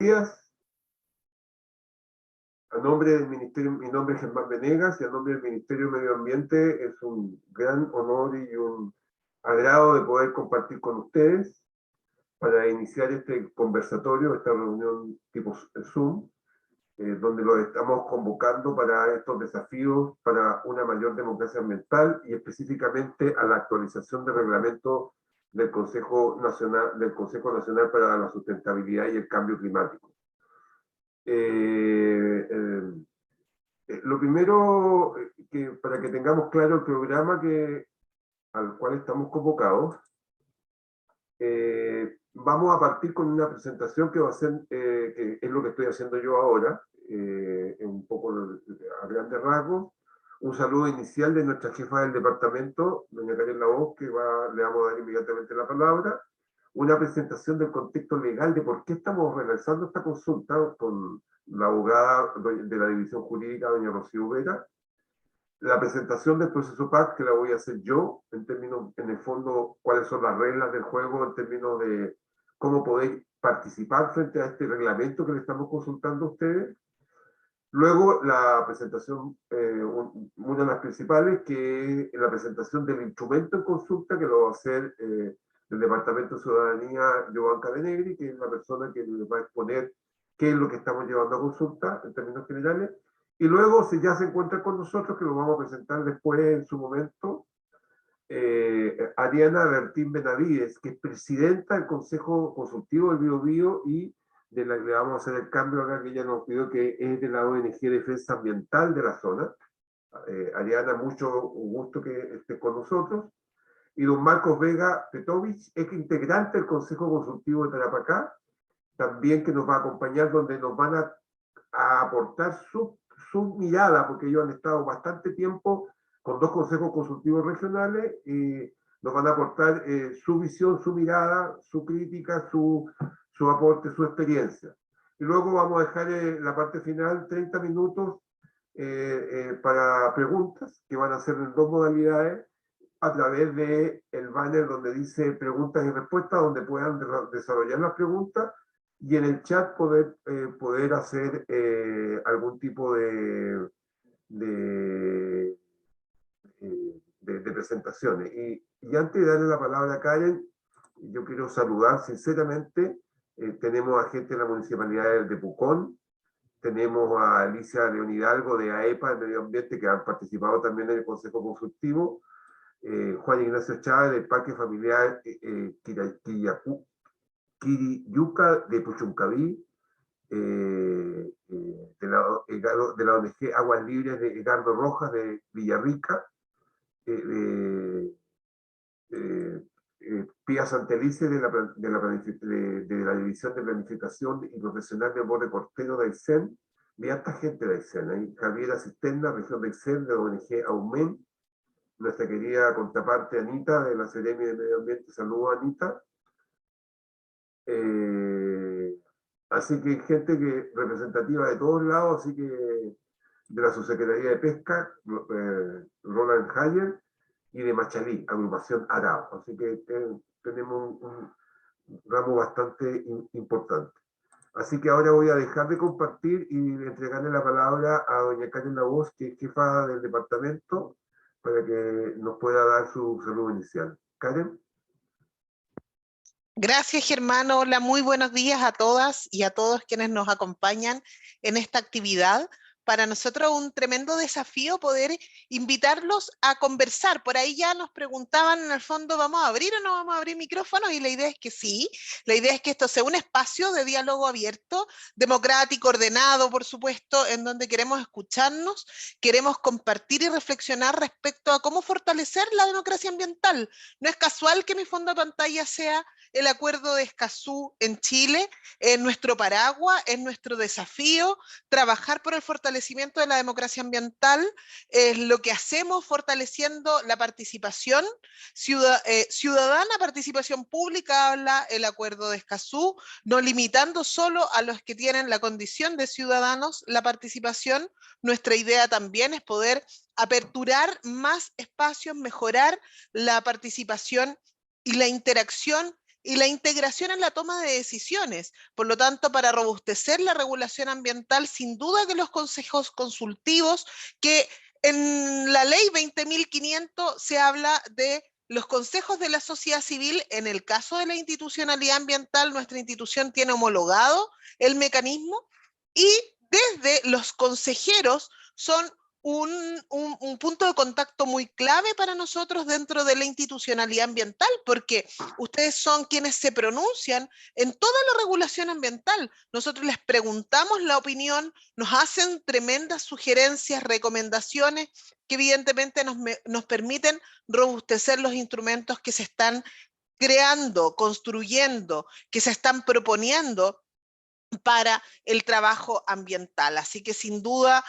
días. A nombre del Ministerio, mi nombre es Germán Venegas y a nombre del Ministerio de Medio Ambiente es un gran honor y un agrado de poder compartir con ustedes para iniciar este conversatorio, esta reunión tipo Zoom, donde los estamos convocando para estos desafíos para una mayor democracia ambiental y específicamente a la actualización del reglamento del Consejo Nacional para la Sustentabilidad y el Cambio Climático. Lo primero, para que tengamos claro el programa al cual estamos convocados, vamos a partir con una presentación que va a ser, que es lo que estoy haciendo yo ahora, un poco a grandes rasgos. Un saludo inicial de nuestra jefa del departamento, doña Karen Lavoz, que le vamos a dar inmediatamente la palabra. Una presentación del contexto legal de por qué estamos realizando esta consulta con la abogada de la División Jurídica, doña Rocío Vera. La presentación del proceso PAC, que la voy a hacer yo, en el fondo, cuáles son las reglas del juego, en términos de cómo podéis participar frente a este reglamento que le estamos consultando a ustedes. Luego, la presentación, una de las principales, que es la presentación del instrumento en consulta, que lo va a hacer el Departamento de Ciudadanía, Joan Cadenegri, que es la persona que les va a exponer qué es lo que estamos llevando a consulta en términos generales. Y luego, si ya se encuentra con nosotros, que lo vamos a presentar después en su momento, Ariana Bertín Benavides, que es presidenta del Consejo Consultivo del Biobío y le vamos a hacer el cambio acá que ella nos pidió, que es de la ONG Defensa Ambiental de la zona. Ariana, mucho gusto que esté con nosotros. Y don Marcos Vega Petovich, es integrante del Consejo Consultivo de Tarapacá, también que nos va a acompañar, donde nos van a aportar su mirada, porque ellos han estado bastante tiempo con dos consejos consultivos regionales y nos van a aportar su visión, su mirada, su crítica, su aporte, su experiencia. Y luego vamos a dejar la parte final, 30 minutos para preguntas, que van a ser en dos modalidades, a través del banner donde dice preguntas y respuestas, donde puedan desarrollar las preguntas, y en el chat poder hacer algún tipo de presentaciones. Y antes de darle la palabra a Karen, yo quiero saludar sinceramente, tenemos a gente de la Municipalidad de Pucón, tenemos a Alicia León Hidalgo de AEPA, de Medio Ambiente, que han participado también en el Consejo Consultivo, Juan Ignacio Chávez del Parque Familiar Quiriyuca de Puchuncaví, de la ONG Aguas Libres de Edgardo Rojas de Villarrica, Pía Santelice de la División de Planificación y Profesional de Borde Cortero de Aysén, de harta gente de Aysén, Javiera Cisterna, región de Aysén, de la ONG Aumen, nuestra querida contraparte Anita de la Seremi de Medio Ambiente. Saludos, Anita. Así que gente representativa de todos lados, así que de la Subsecretaría de Pesca, Roland Hayer, y de Machalí, agrupación Arao. Así que tenemos un ramo bastante importante. Así que ahora voy a dejar de compartir y entregarle la palabra a doña Karen Lavoz, que es jefa del departamento, para que nos pueda dar su saludo inicial. Karen. Gracias, Germán. Hola, muy buenos días a todas y a todos quienes nos acompañan en esta actividad. Para nosotros un tremendo desafío poder invitarlos a conversar. Por ahí ya nos preguntaban en el fondo, ¿vamos a abrir o no vamos a abrir micrófonos? Y la idea es que sí. La idea es que esto sea un espacio de diálogo abierto, democrático, ordenado, por supuesto, en donde queremos escucharnos, queremos compartir y reflexionar respecto a cómo fortalecer la democracia ambiental. No es casual que mi fondo de pantalla sea el Acuerdo de Escazú en Chile, es nuestro paraguas, es nuestro desafío, trabajar por el fortalecimiento de la democracia ambiental, es lo que hacemos fortaleciendo la participación ciudadana, participación pública, habla el Acuerdo de Escazú, no limitando solo a los que tienen la condición de ciudadanos la participación. Nuestra idea también es poder aperturar más espacios, mejorar la participación y la interacción y la integración en la toma de decisiones. Por lo tanto, para robustecer la regulación ambiental, sin duda que los consejos consultivos, que en la ley 20.500 se habla de los consejos de la sociedad civil. En el caso de la institucionalidad ambiental, nuestra institución tiene homologado el mecanismo, y desde los consejeros son un punto de contacto muy clave para nosotros dentro de la institucionalidad ambiental, porque ustedes son quienes se pronuncian en toda la regulación ambiental. Nosotros les preguntamos la opinión, nos hacen tremendas sugerencias, recomendaciones, que evidentemente nos permiten robustecer los instrumentos que se están creando, construyendo, que se están proponiendo para el trabajo ambiental. Así que sin duda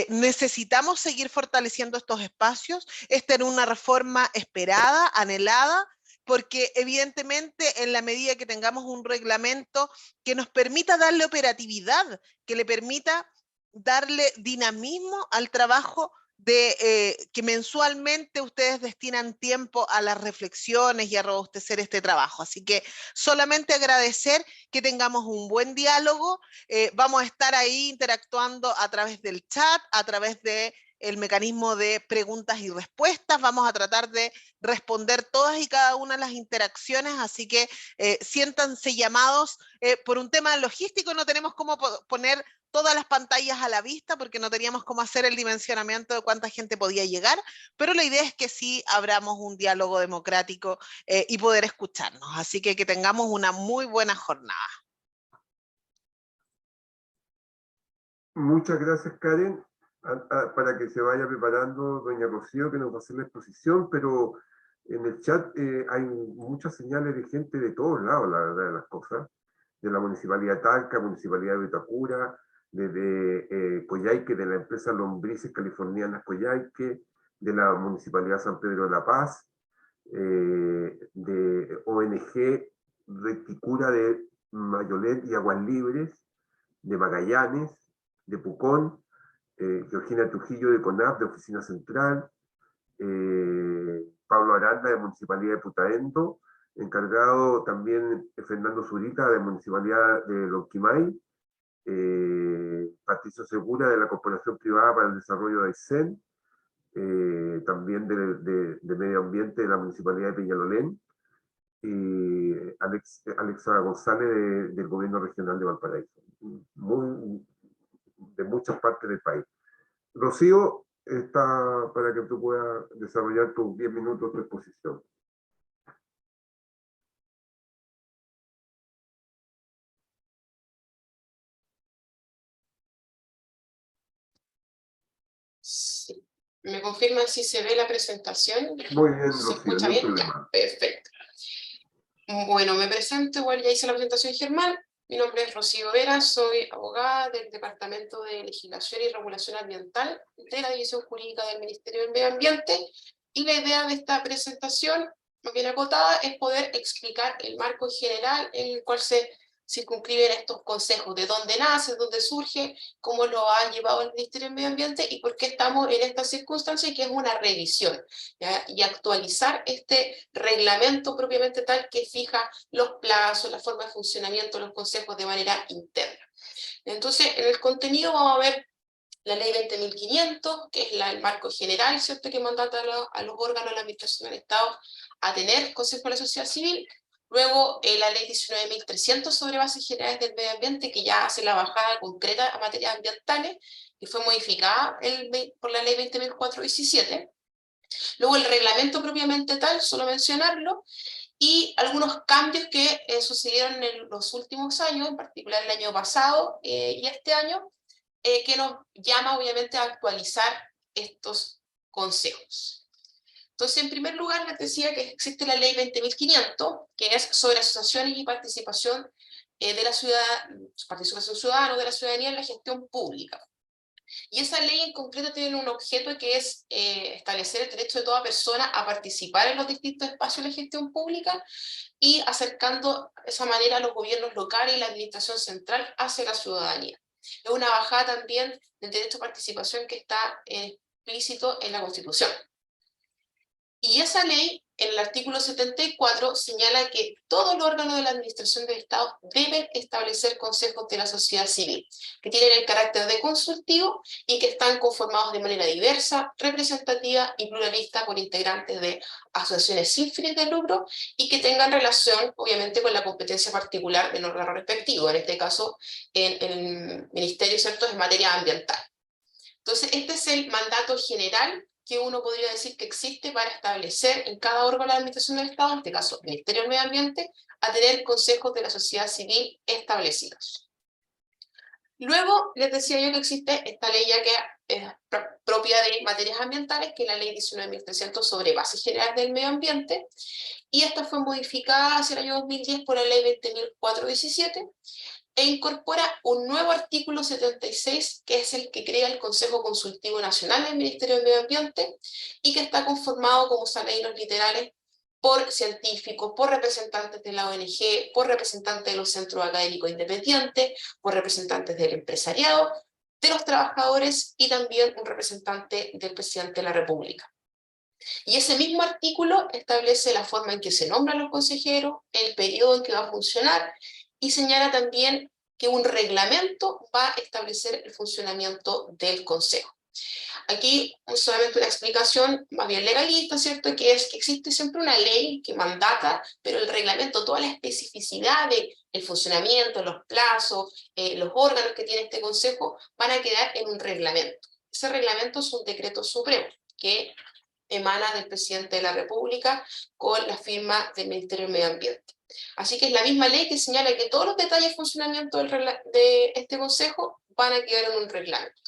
necesitamos seguir fortaleciendo estos espacios. Esta era una reforma esperada, anhelada, porque evidentemente en la medida que tengamos un reglamento que nos permita darle operatividad, que le permita darle dinamismo al trabajo que mensualmente ustedes destinan tiempo a las reflexiones y a robustecer este trabajo. Así que solamente agradecer que tengamos un buen diálogo. Vamos a estar ahí interactuando a través del chat, a través de el mecanismo de preguntas y respuestas. Vamos a tratar de responder todas y cada una de las interacciones, así que siéntanse llamados. Por un tema logístico no tenemos cómo poner todas las pantallas a la vista porque no teníamos cómo hacer el dimensionamiento de cuánta gente podía llegar, pero la idea es que sí abramos un diálogo democrático y poder escucharnos. Así que tengamos una muy buena jornada. Muchas gracias, Karen. Para que se vaya preparando doña Rocío, que nos va a hacer la exposición, pero en el chat hay muchas señales de gente de todos lados, la verdad, de las cosas, de la Municipalidad de Talca, Municipalidad de Vitacura, de Coyhaique, de la empresa Lombrices Californianas Coyhaique, de la Municipalidad de San Pedro de la Paz, de ONG Recticura de Mayolet y Aguas Libres, de Magallanes, de Pucón, Georgina Trujillo de CONAP, de Oficina Central, Pablo Aranda de Municipalidad de Putaendo, encargado también Fernando Zurita de Municipalidad de Lonquimay, Patricio Segura de la Corporación Privada para el Desarrollo de Aysén, también de Medio Ambiente de la Municipalidad de Peñalolén, y Alexa González del Gobierno Regional de Valparaíso. De muchas partes del país. Rocío, está para que tú puedas desarrollar tus 10 minutos de exposición. Sí. ¿Me confirman si se ve la presentación? Muy bien, ¿Se Rocío, escucha no hay bien? problema. Ya, perfecto. Bueno, me presento, igual ya hice la presentación, Germán. Mi nombre es Rocío Vera, soy abogada del Departamento de Legislación y Regulación Ambiental de la División Jurídica del Ministerio del Medio Ambiente, y la idea de esta presentación, más bien acotada, es poder explicar el marco general en el cual se circunscriben estos consejos, de dónde nace, dónde surge, cómo lo ha llevado el Ministerio del Medio Ambiente y por qué estamos en esta circunstancia, que es una revisión, ¿ya? Y actualizar este reglamento propiamente tal que fija los plazos, la forma de funcionamiento de los consejos de manera interna. Entonces, en el contenido vamos a ver la ley 20.500, que es el marco general, ¿cierto?, que mandata a los órganos de la administración del Estado a tener consejo de la sociedad civil. Luego, la ley 19.300 sobre bases generales del medio ambiente, que ya hace la bajada concreta a materias ambientales, que fue modificada por la ley 20.417. Luego, el reglamento propiamente tal, solo mencionarlo, y algunos cambios que sucedieron en los últimos años, en particular el año pasado y este año, que nos llama obviamente a actualizar estos consejos. Entonces, en primer lugar, les decía que existe la ley 20.500, que es sobre asociaciones y participación de la participación ciudadana, de la ciudadanía en la gestión pública. Y esa ley en concreto tiene un objeto que es establecer el derecho de toda persona a participar en los distintos espacios de la gestión pública y acercando de esa manera a los gobiernos locales y la administración central hacia la ciudadanía. Es una bajada también del derecho a participación que está explícito en la Constitución. Y esa ley, en el artículo 74, señala que todos los órganos de la administración del Estado deben establecer consejos de la sociedad civil, que tienen el carácter de consultivo y que están conformados de manera diversa, representativa y pluralista por integrantes de asociaciones sin fines de lucro y que tengan relación, obviamente, con la competencia particular del órgano respectivo, en este caso, en el Ministerio, ¿cierto?, en materia ambiental. Entonces, este es el mandato general que uno podría decir que existe para establecer en cada órgano de la administración del Estado, en este caso el Ministerio del Medio Ambiente, a tener consejos de la sociedad civil establecidos. Luego, les decía yo que existe esta ley ya que es propia de materias ambientales, que es la ley 19.300 sobre bases generales del medio ambiente, y esta fue modificada hacia el año 2010 por la ley 20.417, e incorpora un nuevo artículo 76, que es el que crea el Consejo Consultivo Nacional del Ministerio del Medio Ambiente, y que está conformado, como sale en los literales, por científicos, por representantes de la ONG, por representantes de los centros académicos independientes, por representantes del empresariado, de los trabajadores y también un representante del presidente de la República. Y ese mismo artículo establece la forma en que se nombran los consejeros, el periodo en que va a funcionar, y señala también que un reglamento va a establecer el funcionamiento del Consejo. Aquí solamente una explicación más bien legalista, ¿cierto? Que es que existe siempre una ley que mandata, pero el reglamento, toda la especificidad del funcionamiento, los plazos, los órganos que tiene este Consejo, van a quedar en un reglamento. Ese reglamento es un decreto supremo que emana del presidente de la República con la firma del Ministerio del Medio Ambiente. Así que es la misma ley que señala que todos los detalles de funcionamiento de este Consejo van a quedar en un reglamento.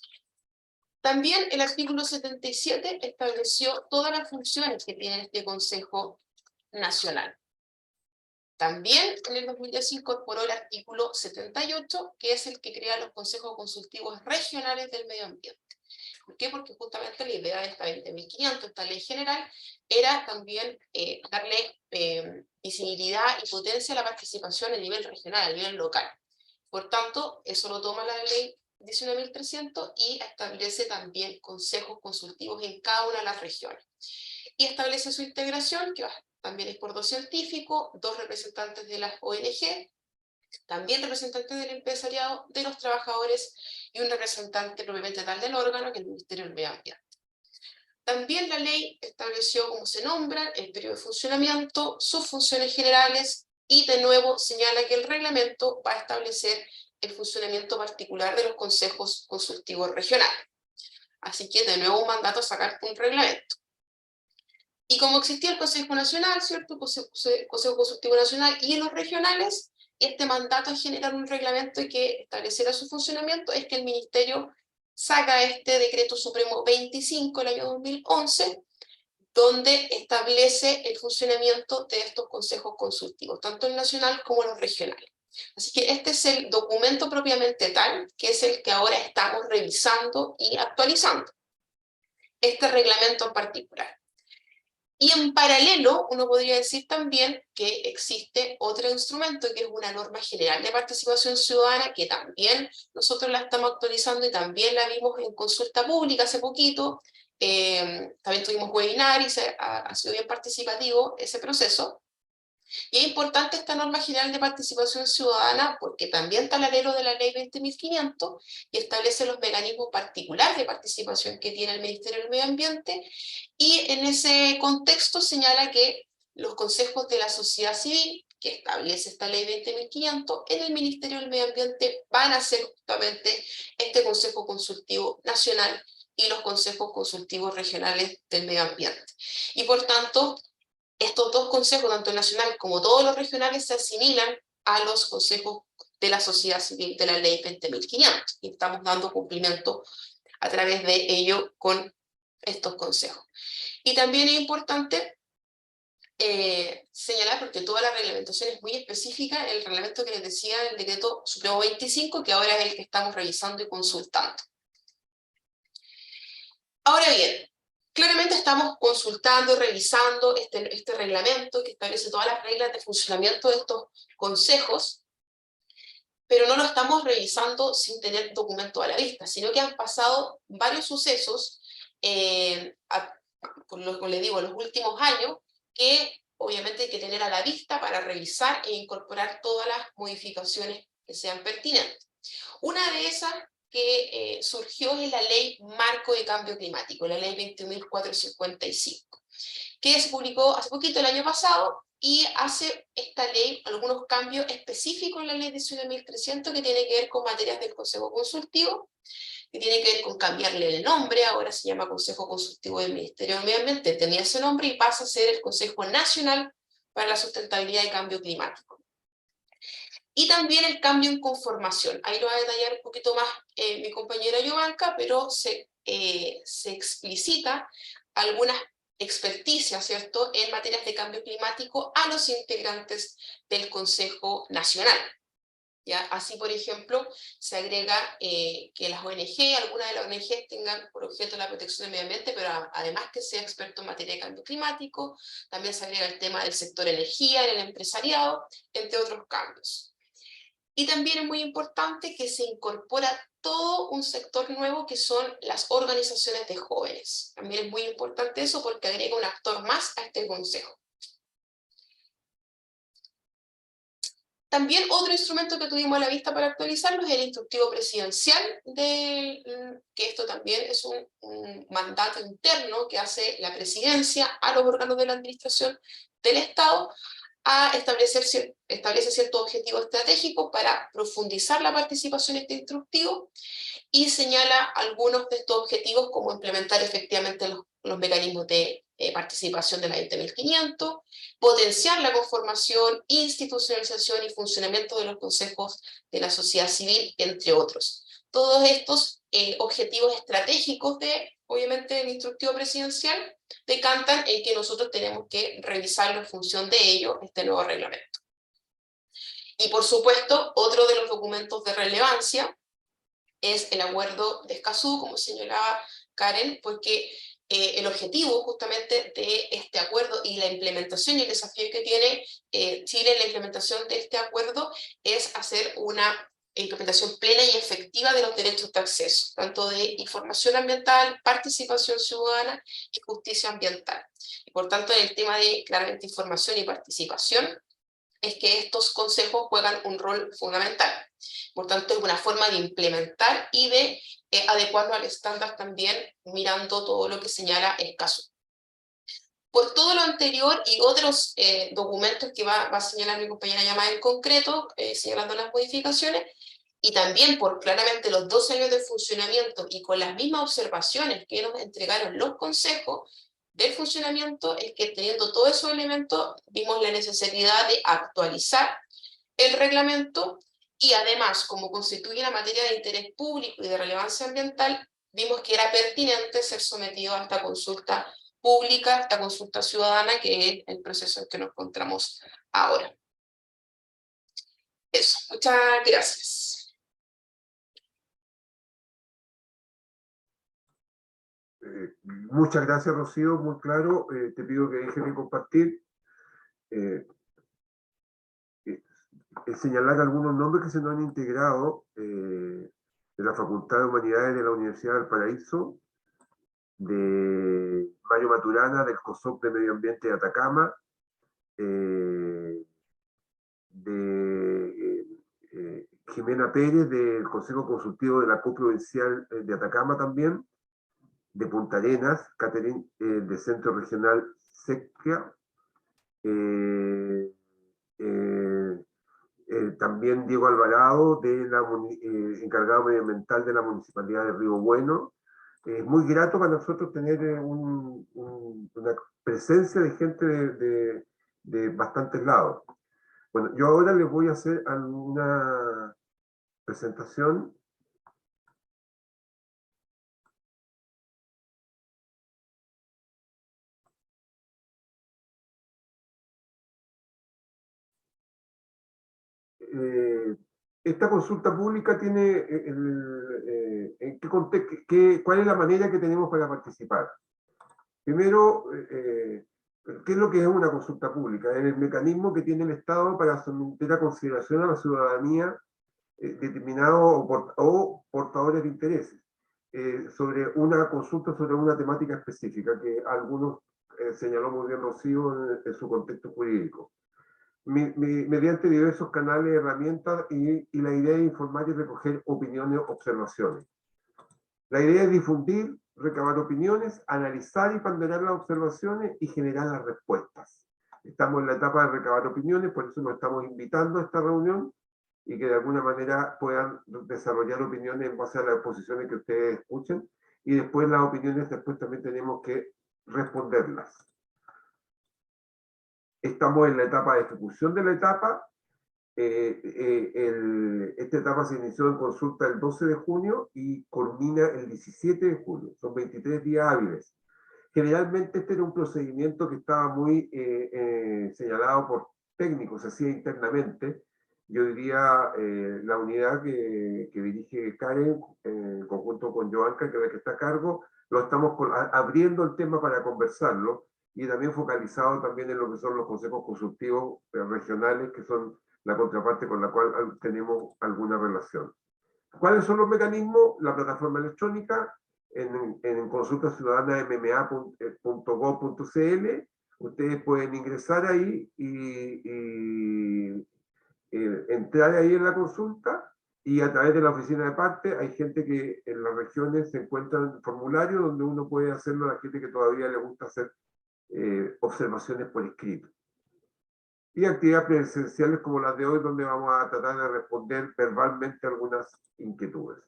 También el artículo 77 estableció todas las funciones que tiene este Consejo Nacional. También en el 2010 se incorporó el artículo 78, que es el que crea los consejos consultivos regionales del medio ambiente. ¿Por qué? Porque justamente la idea de esta 20.500, esta ley general, era también darle visibilidad y potencia a la participación a nivel regional, a nivel local. Por tanto, eso lo toma la ley 19.300 y establece también consejos consultivos en cada una de las regiones. Y establece su integración, que también es por 2 científicos, 2 representantes de las ONG, también representantes del empresariado, de los trabajadores y un representante propiamente tal del órgano, que es el Ministerio del Medio Ambiente. También la ley estableció cómo se nombran, el periodo de funcionamiento, sus funciones generales, y de nuevo señala que el reglamento va a establecer el funcionamiento particular de los consejos consultivos regionales. Así que de nuevo un mandato a sacar un reglamento. Y como existía el Consejo Nacional, ¿cierto? Consejo Consultivo Nacional y en los regionales, este mandato a generar un reglamento y que estableciera su funcionamiento es que el Ministerio saca este Decreto Supremo 25 del año 2011, donde establece el funcionamiento de estos consejos consultivos, tanto el nacional como los regionales. Así que este es el documento propiamente tal, que es el que ahora estamos revisando y actualizando. Este reglamento en particular. Y en paralelo, uno podría decir también que existe otro instrumento, que es una norma general de participación ciudadana, que también nosotros la estamos actualizando y también la vimos en consulta pública hace poquito. También tuvimos webinar y ha sido bien participativo ese proceso. Y es importante esta norma general de participación ciudadana porque también está al alero de la ley 20.500 y establece los mecanismos particulares de participación que tiene el Ministerio del Medio Ambiente, y en ese contexto señala que los consejos de la sociedad civil, que establece esta ley 20.500, en el Ministerio del Medio Ambiente van a ser justamente este Consejo Consultivo Nacional y los consejos consultivos regionales del medio ambiente. Y por tanto, estos 2 consejos, tanto el nacional como todos los regionales, se asimilan a los consejos de la sociedad civil de la ley 20.500, y estamos dando cumplimiento a través de ello con estos consejos. Y también es importante señalar, porque toda la reglamentación es muy específica, el reglamento que les decía, el Decreto Supremo 25, que ahora es el que estamos revisando y consultando. Ahora bien, claramente estamos consultando y revisando este reglamento que establece todas las reglas de funcionamiento de estos consejos, pero no lo estamos revisando sin tener documento a la vista, sino que han pasado varios sucesos como le digo, los últimos años, que obviamente hay que tener a la vista para revisar e incorporar todas las modificaciones que sean pertinentes. Una de esas que surgió es la Ley Marco de Cambio Climático, la Ley 21.455, que se publicó hace poquito, el año pasado, y hace esta ley algunos cambios específicos en la Ley 19.300 que tiene que ver con materias del Consejo Consultivo, que tiene que ver con cambiarle el nombre, ahora se llama Consejo Consultivo del Ministerio del Medio Ambiente, tenía ese nombre y pasa a ser el Consejo Nacional para la Sustentabilidad y Cambio Climático. Y también el cambio en conformación. Ahí lo va a detallar un poquito más mi compañera Giovanca, pero se explicita algunas experticias, ¿cierto?, en materias de cambio climático a los integrantes del Consejo Nacional. ¿Ya? Así, por ejemplo, se agrega que las ONG, algunas de las ONG tengan por objeto la protección del medio ambiente, pero además que sea experto en materia de cambio climático, también se agrega el tema del sector energía, en el empresariado, entre otros cambios. Y también es muy importante que se incorpora todo un sector nuevo que son las organizaciones de jóvenes. También es muy importante eso porque agrega un actor más a este consejo. También otro instrumento que tuvimos a la vista para actualizarlo es el instructivo presidencial, que esto también es un mandato interno que hace la presidencia a los órganos de la administración del Estado, establece ciertos objetivos estratégicos para profundizar la participación en este instructivo y señala algunos de estos objetivos como implementar efectivamente los mecanismos de participación de la 20.500, potenciar la conformación, institucionalización y funcionamiento de los consejos de la sociedad civil, entre otros. Todos estos objetivos estratégicos obviamente, el instructivo presidencial decantan en que nosotros tenemos que revisarlo en función de ello, este nuevo reglamento. Y por supuesto, otro de los documentos de relevancia es el acuerdo de Escazú, como señalaba Karen, porque el objetivo justamente de este acuerdo y la implementación y el desafío que tiene Chile en la implementación de este acuerdo es hacer una implementación plena y efectiva de los derechos de acceso, tanto de información ambiental, participación ciudadana y justicia ambiental. Y por tanto, en el tema de claramente información y participación, es que estos consejos juegan un rol fundamental. Por tanto, es una forma de implementar y de adecuarlo al estándar también, mirando todo lo que señala Escazú. Por todo lo anterior y otros documentos que va a señalar mi compañera Yamá en concreto, señalando las modificaciones, y también por claramente los 2 años de funcionamiento y con las mismas observaciones que nos entregaron los consejos del funcionamiento, es que teniendo todos esos elementos, vimos la necesidad de actualizar el reglamento y además, como constituye una materia de interés público y de relevancia ambiental, vimos que era pertinente ser sometido a esta consulta pública, esta consulta ciudadana, que es el proceso en que nos encontramos ahora. Eso, muchas gracias. Muchas gracias, Rocío, muy claro. Te pido que dejes de compartir. Señalar algunos nombres que se nos han integrado de la Facultad de Humanidades de la Universidad del Paraíso, de Mario Maturana, del COSOC de Medio Ambiente de Atacama, de Jimena Pérez, del Consejo Consultivo de la Coprovincial de Atacama también, de Punta Arenas, Catherine, del Centro Regional SECA, también Diego Alvarado, encargado medioambiental de la Municipalidad de Río Bueno. Es muy grato para nosotros tener una presencia de gente de bastantes lados. Bueno, yo ahora les voy a hacer alguna presentación. Esta consulta pública tiene ¿cuál es la manera que tenemos para participar? Primero, ¿qué es lo que es una consulta pública? Es el mecanismo que tiene el Estado para someter a consideración a la ciudadanía determinados o portadores de intereses. sobre una consulta sobre una temática específica que algunos señaló muy bien Rocío en su contexto jurídico. Mediante diversos canales, herramientas y la idea es informar y recoger opiniones, observaciones. La idea es difundir, recabar opiniones, analizar y ponderar las observaciones y generar las respuestas. Estamos en la etapa de recabar opiniones, por eso nos estamos invitando a esta reunión y que de alguna manera puedan desarrollar opiniones en base a las exposiciones que ustedes escuchen, y después las opiniones después también tenemos que responderlas. Estamos en la etapa de ejecución de la etapa. Esta etapa se inició en consulta el 12 de junio y culmina el 17 de junio. Son 23 días hábiles. Generalmente este era un procedimiento que estaba muy señalado por técnicos, se hacía internamente. Yo diría la unidad que dirige Karen, en conjunto con Joanca, que es la que está a cargo, lo estamos abriendo el tema para conversarlo y también focalizado también en lo que son los consejos consultivos regionales, que son la contraparte con la cual tenemos alguna relación. ¿Cuáles son los mecanismos? La plataforma electrónica, en consulta ciudadana mma.gov.cl, ustedes pueden ingresar ahí y entrar ahí en la consulta, y a través de la oficina de parte hay gente que en las regiones se encuentran formularios donde uno puede hacerlo a la gente que todavía le gusta hacer observaciones por escrito. Y actividades presenciales como las de hoy, donde vamos a tratar de responder verbalmente algunas inquietudes.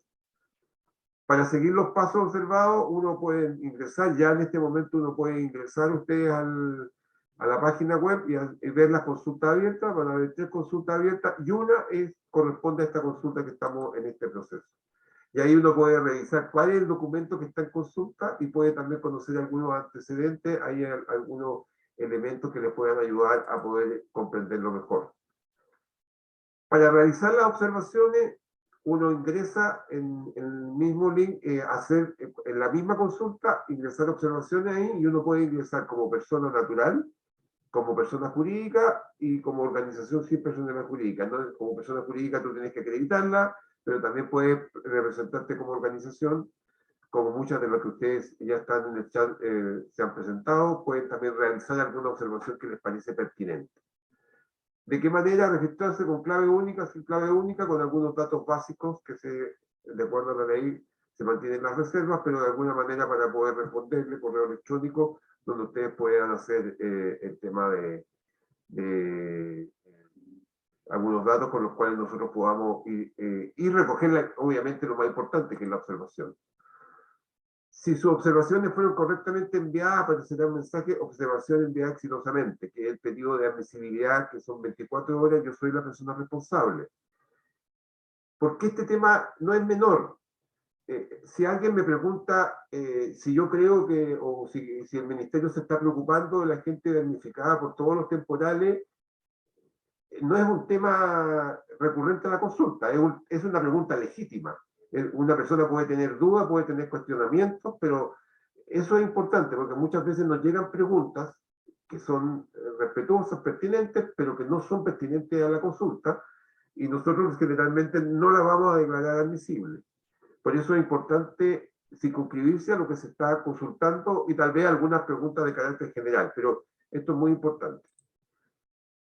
Para seguir los pasos observados, uno puede ingresar, ya en este momento uno puede ingresar ustedes a la página web y ver las consultas abiertas. Van a ver 3 consultas abiertas y una corresponde a esta consulta que estamos en este proceso. Y ahí uno puede revisar cuál es el documento que está en consulta y puede también conocer algunos antecedentes, hay algunos elementos que les puedan ayudar a poder comprenderlo mejor. Para realizar las observaciones, uno ingresa en el mismo link, hacer en la misma consulta, ingresar observaciones ahí, y uno puede ingresar como persona natural, como persona jurídica y como organización sin personalidad jurídica. ¿No? Como persona jurídica tú tienes que acreditarla, pero también puedes representarte como organización, como muchas de las que ustedes ya están en el chat se han presentado. Pueden también realizar alguna observación que les parece pertinente. ¿De qué manera? Registrarse con clave única, sin clave única, con algunos datos básicos que de acuerdo a la ley se mantienen las reservas, pero de alguna manera para poder responderle correo electrónico donde ustedes puedan hacer el tema de algunos datos con los cuales nosotros podamos ir recoger, obviamente, lo más importante, que es la observación. Si sus observaciones fueron correctamente enviadas, aparecerá un mensaje: observación enviada exitosamente, que es el periodo de admisibilidad, que son 24 horas, yo soy la persona responsable. Porque este tema no es menor. Si alguien me pregunta si yo creo que, o si el ministerio se está preocupando de la gente damnificada por todos los temporales, no es un tema recurrente a la consulta, es una pregunta legítima. Una persona puede tener dudas, puede tener cuestionamientos, pero eso es importante porque muchas veces nos llegan preguntas que son respetuosas, pertinentes, pero que no son pertinentes a la consulta, y nosotros generalmente no la vamos a declarar admisible. Por eso es importante circunscribirse a lo que se está consultando y tal vez algunas preguntas de carácter general, pero esto es muy importante.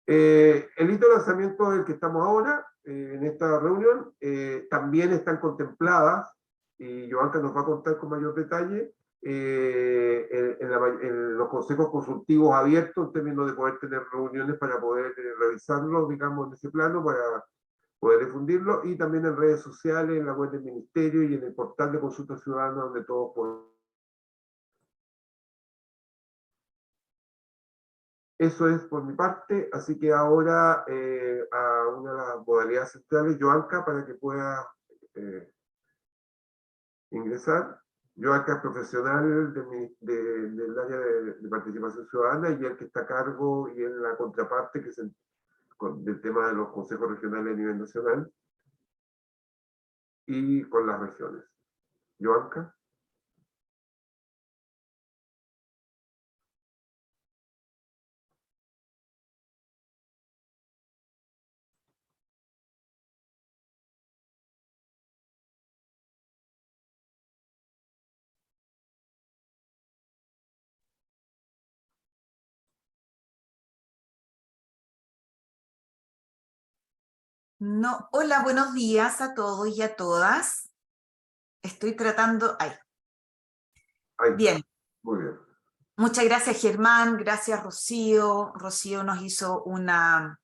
El hito de lanzamiento del que estamos ahora, en esta reunión, también están contempladas, y Joanca nos va a contar con mayor detalle, en los consejos consultivos abiertos, en términos de poder tener reuniones para poder revisarlos, digamos, en ese plano, para poder difundirlo, y también en redes sociales, en la web del ministerio y en el portal de consulta ciudadana, donde todos podemos. Eso es por mi parte, así que ahora a una de las modalidades centrales, Joanca, para que pueda ingresar. Joanca es profesional del área de participación ciudadana y el que está a cargo y en la contraparte que es del tema de los consejos regionales a nivel nacional y con las regiones. Joanca. No, hola, buenos días a todos y a todas. Estoy tratando... Ay, Ahí, bien. muy bien. Muchas gracias, Germán. Gracias, Rocío. Rocío nos hizo una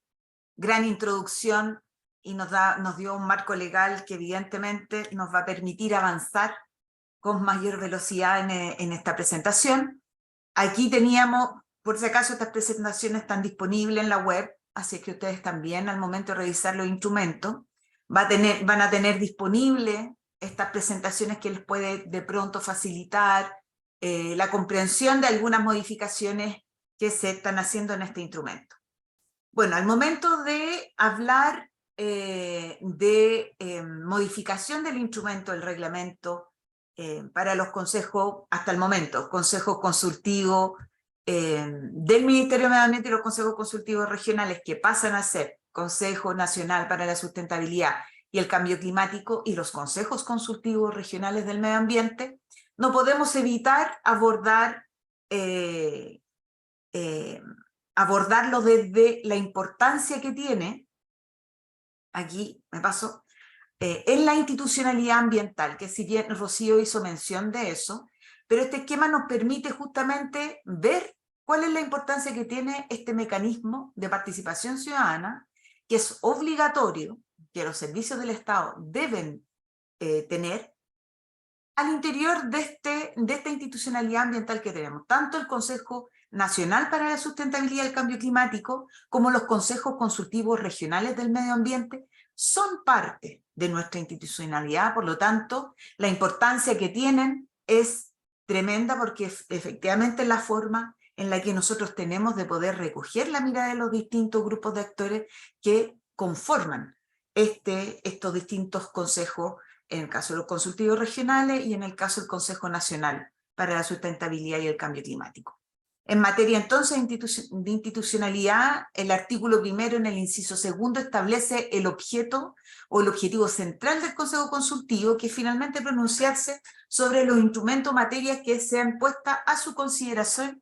gran introducción y nos dio un marco legal que evidentemente nos va a permitir avanzar con mayor velocidad en esta presentación. Aquí teníamos, por si acaso, estas presentaciones están disponibles en la web, así que ustedes también, al momento de revisar los instrumentos, van a tener disponible estas presentaciones que les puede de pronto facilitar la comprensión de algunas modificaciones que se están haciendo en este instrumento. Bueno, al momento de hablar de modificación del instrumento, el reglamento, para los consejos, hasta el momento, consejos consultivos del Ministerio de Medio Ambiente y los consejos consultivos regionales, que pasan a ser Consejo Nacional para la Sustentabilidad y el Cambio Climático y los consejos consultivos regionales del medio ambiente, no podemos evitar abordarlo desde la importancia que tiene, aquí me paso, en la institucionalidad ambiental, que si bien Rocío hizo mención de eso, pero este esquema nos permite justamente ver cuál es la importancia que tiene este mecanismo de participación ciudadana, que es obligatorio, que los servicios del Estado deben tener, al interior de esta institucionalidad ambiental que tenemos, tanto el Consejo Nacional para la Sustentabilidad y el Cambio Climático, como los consejos consultivos regionales del medio ambiente, son parte de nuestra institucionalidad. Por lo tanto, la importancia que tienen es tremenda, porque efectivamente es la forma en la que nosotros tenemos de poder recoger la mirada de los distintos grupos de actores que conforman estos distintos consejos, en el caso de los consultivos regionales y en el caso del Consejo Nacional para la Sustentabilidad y el Cambio Climático. En materia entonces de institucionalidad, el artículo 1 en el inciso 2 establece el objeto o el objetivo central del Consejo Consultivo, que es finalmente pronunciarse sobre los instrumentos o materias que sean puestas a su consideración,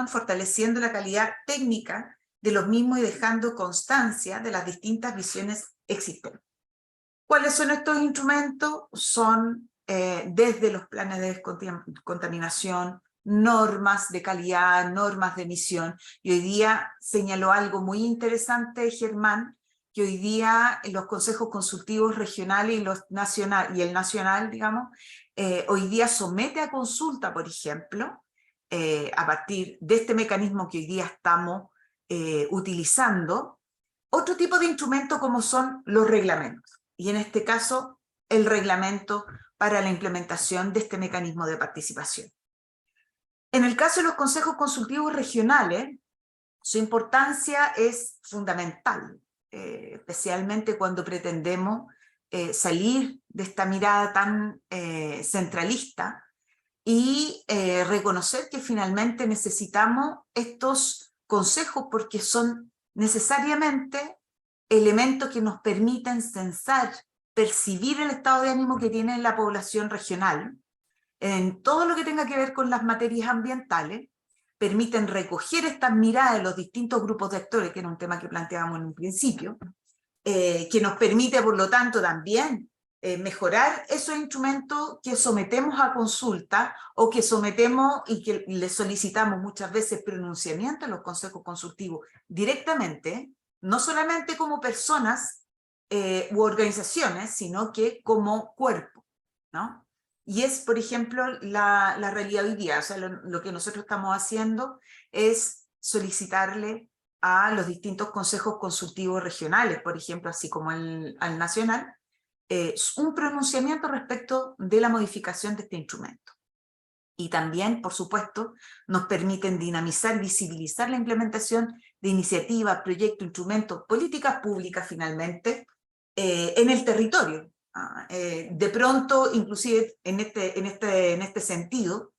fortaleciendo la calidad técnica de los mismos y dejando constancia de las distintas visiones existentes. ¿Cuáles son estos instrumentos? Son desde los planes de descontaminación, normas de calidad, normas de emisión. Y hoy día señaló algo muy interesante, Germán, que hoy día los consejos consultivos regionales y el nacional, digamos, hoy día somete a consulta, por ejemplo, a partir de este mecanismo que hoy día estamos utilizando, otro tipo de instrumento como son los reglamentos. Y en este caso, el reglamento para la implementación de este mecanismo de participación. En el caso de los consejos consultivos regionales, su importancia es fundamental, especialmente cuando pretendemos salir de esta mirada tan centralista y reconocer que finalmente necesitamos estos consejos porque son necesariamente elementos que nos permiten censar, percibir el estado de ánimo que tiene la población regional, en todo lo que tenga que ver con las materias ambientales, permiten recoger estas miradas de los distintos grupos de actores, que era un tema que planteábamos en un principio, que nos permite, por lo tanto, también mejorar esos instrumentos que sometemos a consulta o que sometemos y que le solicitamos muchas veces pronunciamiento a los consejos consultivos directamente, no solamente como personas u organizaciones, sino que como cuerpo, ¿no? Y es, por ejemplo, la realidad hoy día. O sea, lo que nosotros estamos haciendo es solicitarle a los distintos consejos consultivos regionales, por ejemplo, así como al nacional, un pronunciamiento respecto de la modificación de este instrumento. Y también, por supuesto, nos permiten dinamizar, visibilizar la implementación de iniciativas, proyectos, instrumentos, políticas públicas, finalmente, en el territorio. De pronto, inclusive en este sentido,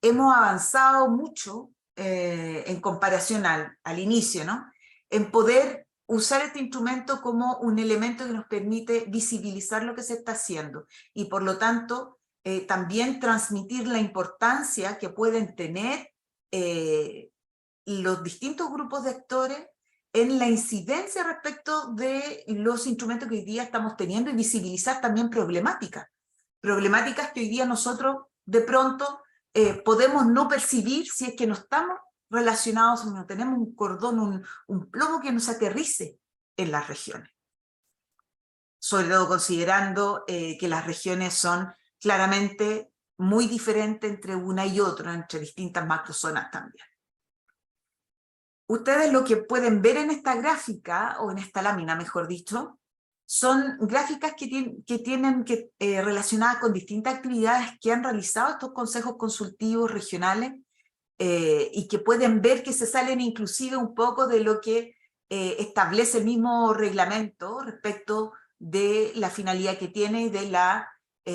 hemos avanzado mucho en comparación al inicio, ¿no? En poder usar este instrumento como un elemento que nos permite visibilizar lo que se está haciendo y por lo tanto también transmitir la importancia que pueden tener los distintos grupos de actores en la incidencia respecto de los instrumentos que hoy día estamos teniendo y visibilizar también problemáticas que hoy día nosotros de pronto podemos no percibir si es que no estamos relacionados, no tenemos un cordón, un plomo que nos aterrice en las regiones. Sobre todo considerando que las regiones son claramente muy diferentes entre una y otra, entre distintas macrozonas también. Ustedes lo que pueden ver en esta gráfica, o en esta lámina mejor dicho, son gráficas que tienen relacionadas con distintas actividades que han realizado estos consejos consultivos regionales y que pueden ver que se salen inclusive un poco de lo que establece el mismo reglamento respecto de la finalidad que tiene y de la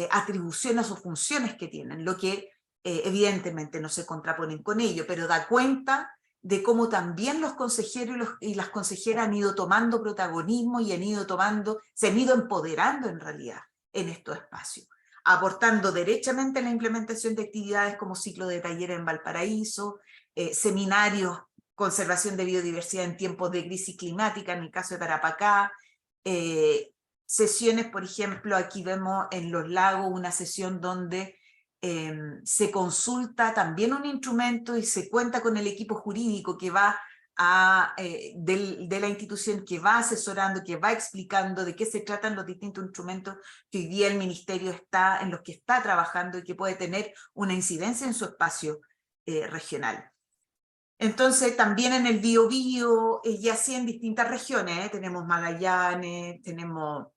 atribuciones o funciones que tienen, lo que evidentemente no se contraponen con ello, pero da cuenta de cómo también los consejeros y las consejeras han ido tomando protagonismo y se han ido empoderando en realidad en estos espacios, aportando derechamente a la implementación de actividades como ciclo de talleres en Valparaíso, seminarios, conservación de biodiversidad en tiempos de crisis climática, en el caso de Tarapacá, sesiones, por ejemplo, aquí vemos en Los Lagos una sesión donde se consulta también un instrumento y se cuenta con el equipo jurídico que va de la institución, que va asesorando, que va explicando de qué se tratan los distintos instrumentos que hoy día el ministerio en los que está trabajando y que puede tener una incidencia en su espacio regional. Entonces también en el Biobío, y así en distintas regiones, tenemos Magallanes, tenemos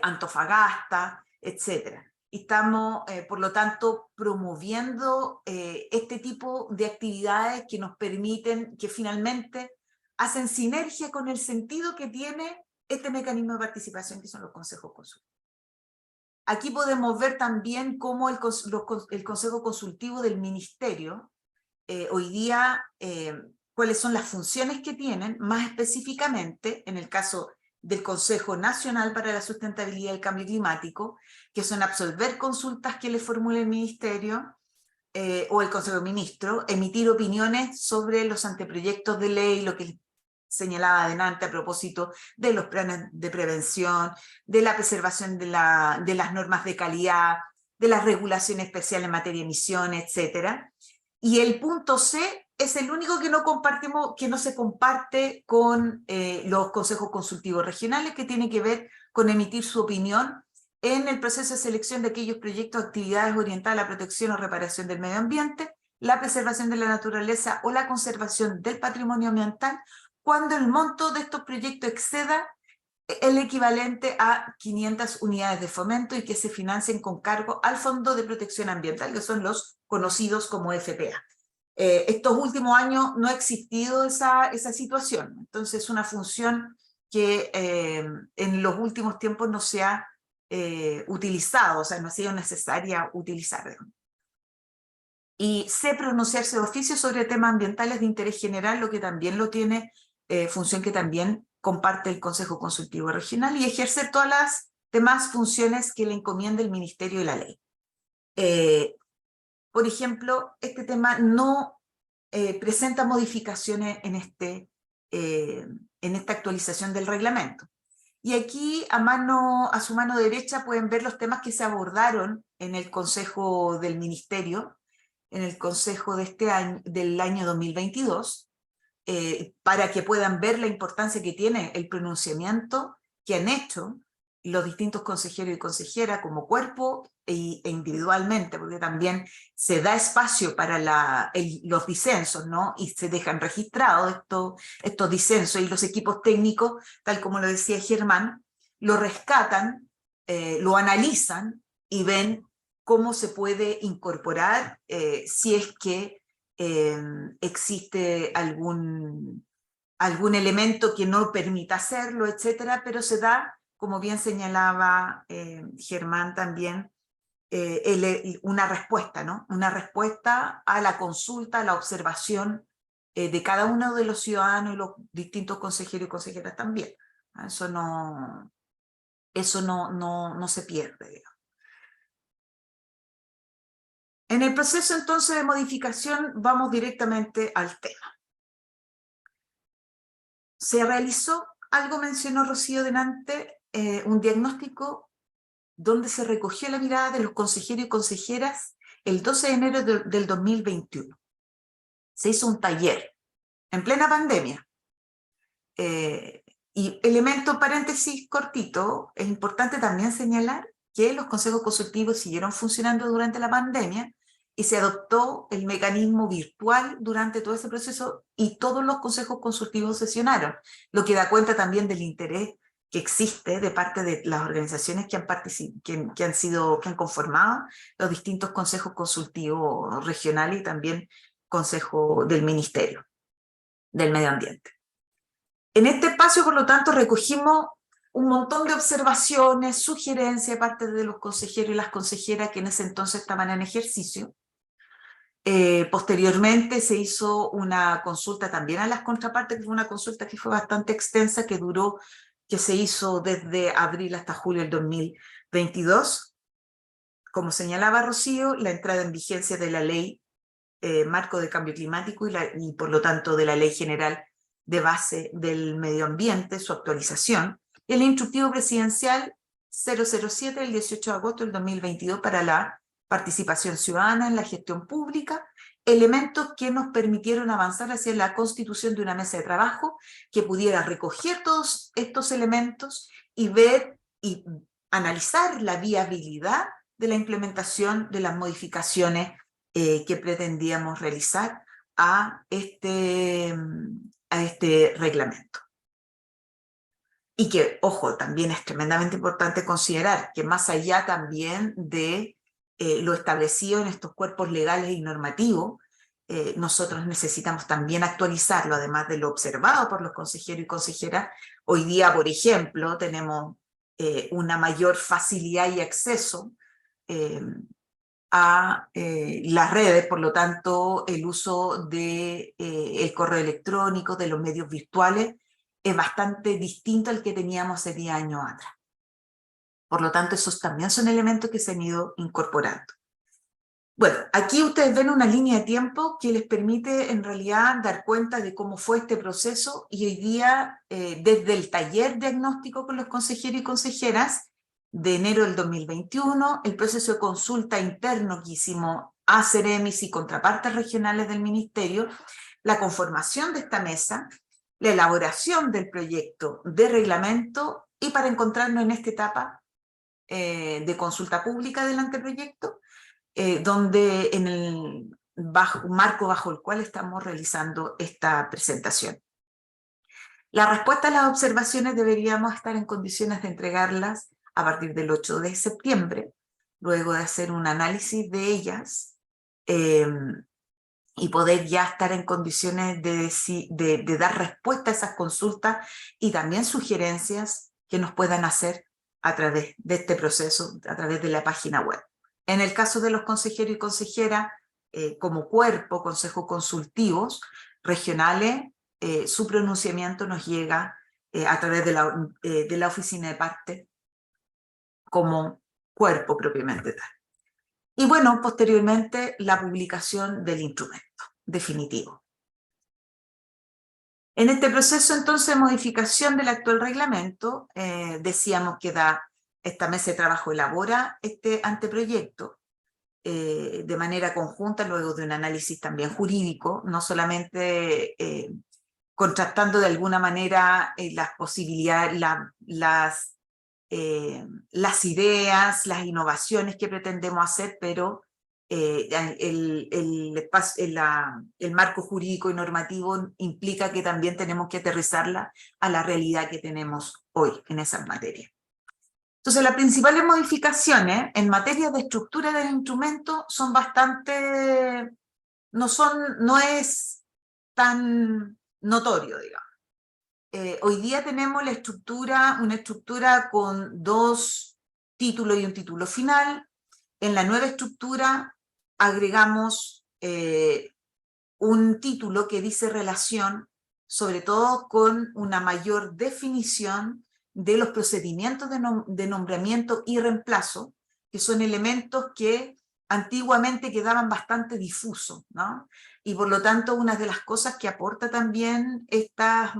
Antofagasta, etc. Y estamos, por lo tanto, promoviendo este tipo de actividades que nos permiten, que finalmente hacen sinergia con el sentido que tiene este mecanismo de participación que son los consejos consultivos. Aquí podemos ver también cómo el Consejo Consultivo del Ministerio, hoy día, cuáles son las funciones que tienen, más específicamente, en el caso del Consejo Nacional para la Sustentabilidad y el Cambio Climático, que son absolver consultas que le formule el Ministerio o el Consejo de Ministros, emitir opiniones sobre los anteproyectos de ley, lo que señalaba adelante a propósito de los planes de prevención, de la preservación de las normas de calidad, de la regulación especial en materia de emisiones, etc. Y el punto C es el único que no compartimos, que no se comparte con los consejos consultivos regionales, que tiene que ver con emitir su opinión en el proceso de selección de aquellos proyectos o actividades orientadas a la protección o reparación del medio ambiente, la preservación de la naturaleza o la conservación del patrimonio ambiental, cuando el monto de estos proyectos exceda el equivalente a 500 unidades de fomento y que se financien con cargo al Fondo de Protección Ambiental, que son los conocidos como FPA. Estos últimos años no ha existido esa situación, entonces es una función que en los últimos tiempos no se ha utilizado, o sea, no ha sido necesaria utilizar. Y sé pronunciarse de oficio sobre temas ambientales de interés general, lo que también lo tiene, función que también comparte el Consejo Consultivo Regional, y ejercer todas las demás funciones que le encomienda el Ministerio y la ley. Por ejemplo, este tema no presenta modificaciones en esta actualización del reglamento. Y aquí a su mano derecha pueden ver los temas que se abordaron en el Consejo del Ministerio, en el Consejo de este año, del año 2022, para que puedan ver la importancia que tiene el pronunciamiento que han hecho los distintos consejeros y consejeras como cuerpo e individualmente, porque también se da espacio para los disensos, ¿no? Y se dejan registrados estos disensos, y los equipos técnicos, tal como lo decía Germán, lo rescatan, lo analizan y ven cómo se puede incorporar si es que existe algún elemento que no permita hacerlo, etcétera, pero se da, como bien señalaba Germán también, una respuesta, ¿no? Una respuesta a la consulta, a la observación de cada uno de los ciudadanos y los distintos consejeros y consejeras también. Eso no se pierde, digamos. En el proceso entonces de modificación vamos directamente al tema. Se realizó, algo mencionó Rocío delante, un diagnóstico donde se recogió la mirada de los consejeros y consejeras el 12 de enero del 2021. Se hizo un taller en plena pandemia. Y elemento paréntesis cortito, es importante también señalar que los consejos consultivos siguieron funcionando durante la pandemia y se adoptó el mecanismo virtual durante todo ese proceso y todos los consejos consultivos sesionaron, lo que da cuenta también del interés que existe de parte de las organizaciones que han conformado los distintos consejos consultivos regionales y también consejo del Ministerio del Medio Ambiente. En este espacio, por lo tanto, recogimos un montón de observaciones, sugerencias de parte de los consejeros y las consejeras que en ese entonces estaban en ejercicio. Posteriormente se hizo una consulta también a las contrapartes, que fue una consulta que fue bastante extensa, que se hizo desde abril hasta julio del 2022. Como señalaba Rocío, la entrada en vigencia de la ley marco de cambio climático y por lo tanto de la ley general de base del medio ambiente, su actualización, y el instructivo presidencial 007 del 18 de agosto del 2022 para la participación ciudadana en la gestión pública, elementos que nos permitieron avanzar hacia la constitución de una mesa de trabajo que pudiera recoger todos estos elementos y ver y analizar la viabilidad de la implementación de las modificaciones que pretendíamos realizar a este reglamento. Y que, ojo, también es tremendamente importante considerar que más allá también de lo establecido en estos cuerpos legales y normativos, nosotros necesitamos también actualizarlo, además de lo observado por los consejeros y consejeras. Hoy día, por ejemplo, tenemos una mayor facilidad y acceso a las redes, por lo tanto, el uso de el correo electrónico, de los medios virtuales, es bastante distinto al que teníamos hace 10 años atrás. Por lo tanto, esos también son elementos que se han ido incorporando. Bueno, aquí ustedes ven una línea de tiempo que les permite en realidad dar cuenta de cómo fue este proceso, y hoy día, desde el taller diagnóstico con los consejeros y consejeras, de enero del 2021, el proceso de consulta interno que hicimos a Ceremis y contrapartes regionales del Ministerio, la conformación de esta mesa, la elaboración del proyecto de reglamento, y para encontrarnos en esta etapa de consulta pública del anteproyecto, donde en el marco bajo el cual estamos realizando esta presentación. La respuesta a las observaciones deberíamos estar en condiciones de entregarlas a partir del 8 de septiembre, luego de hacer un análisis de ellas, y poder ya estar en condiciones de dar respuesta a esas consultas y también sugerencias que nos puedan hacer a través de este proceso, a través de la página web. En el caso de los consejeros y consejeras, como cuerpo, consejos consultivos regionales, su pronunciamiento nos llega a través de la oficina de parte como cuerpo propiamente tal. Y bueno, posteriormente la publicación del instrumento definitivo. En este proceso entonces de modificación del actual reglamento, decíamos que esta mesa de trabajo elabora este anteproyecto de manera conjunta, luego de un análisis también jurídico, no solamente contrastando de alguna manera las posibilidades, las ideas, las innovaciones que pretendemos hacer, pero el marco jurídico y normativo implica que también tenemos que aterrizarla a la realidad que tenemos hoy en esas materias. Entonces, las principales modificaciones en materia de estructura del instrumento son bastante, no es tan notorio, digamos. Hoy día tenemos una estructura con 2 títulos y un título final. En la nueva estructura agregamos un título que dice relación, sobre todo con una mayor definición de los procedimientos de nombramiento y reemplazo, que son elementos que antiguamente quedaban bastante difusos, ¿no? Y por lo tanto, una de las cosas que aporta también estas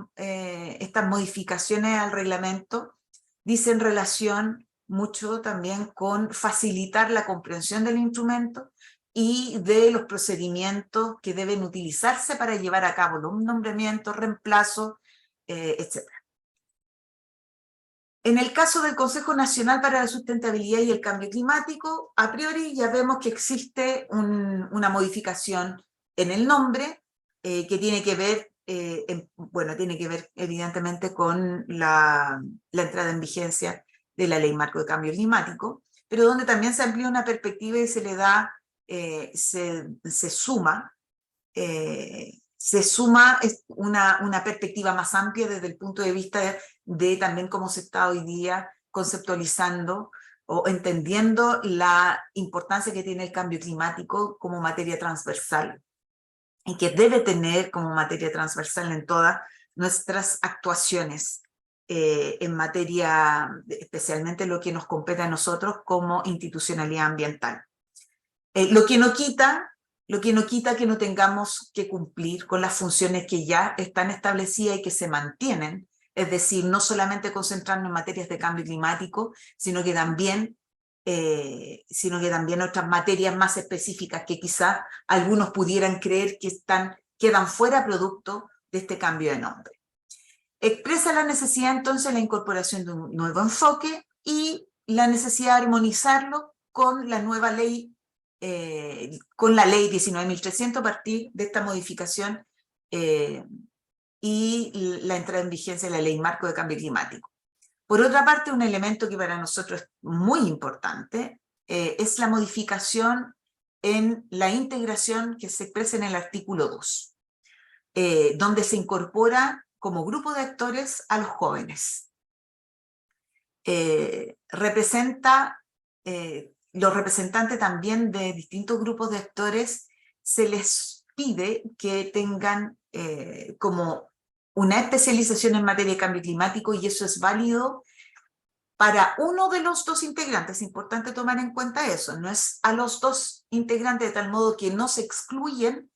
modificaciones al reglamento dicen relación mucho también con facilitar la comprensión del instrumento y de los procedimientos que deben utilizarse para llevar a cabo los nombramientos, reemplazos, etc. En el caso del Consejo Nacional para la Sustentabilidad y el Cambio Climático, a priori ya vemos que existe una modificación en el nombre que tiene que ver, tiene que ver evidentemente con la entrada en vigencia de la Ley Marco de Cambio Climático, pero donde también se amplía una perspectiva y se le da, se suma una perspectiva más amplia desde el punto de vista de también cómo se está hoy día conceptualizando o entendiendo la importancia que tiene el cambio climático como materia transversal y que debe tener como materia transversal en todas nuestras actuaciones en materia, especialmente lo que nos compete a nosotros como institucionalidad ambiental. Lo que no quita que no tengamos que cumplir con las funciones que ya están establecidas y que se mantienen, es decir, no solamente concentrarnos en materias de cambio climático, sino que también otras materias más específicas que quizás algunos pudieran creer que quedan fuera producto de este cambio de nombre. Expresa la necesidad entonces de la incorporación de un nuevo enfoque y la necesidad de armonizarlo con la nueva ley, con la ley 19.300 a partir de esta modificación y la entrada en vigencia de la ley marco de cambio climático. Por otra parte, un elemento que para nosotros es muy importante es la modificación en la integración que se expresa en el artículo 2, donde se incorpora como grupo de actores a los jóvenes. Los representantes también de distintos grupos de actores se les pide que tengan como una especialización en materia de cambio climático, y eso es válido para uno de los dos integrantes. Es importante tomar en cuenta eso, no es a los dos integrantes, de tal modo que no se excluyen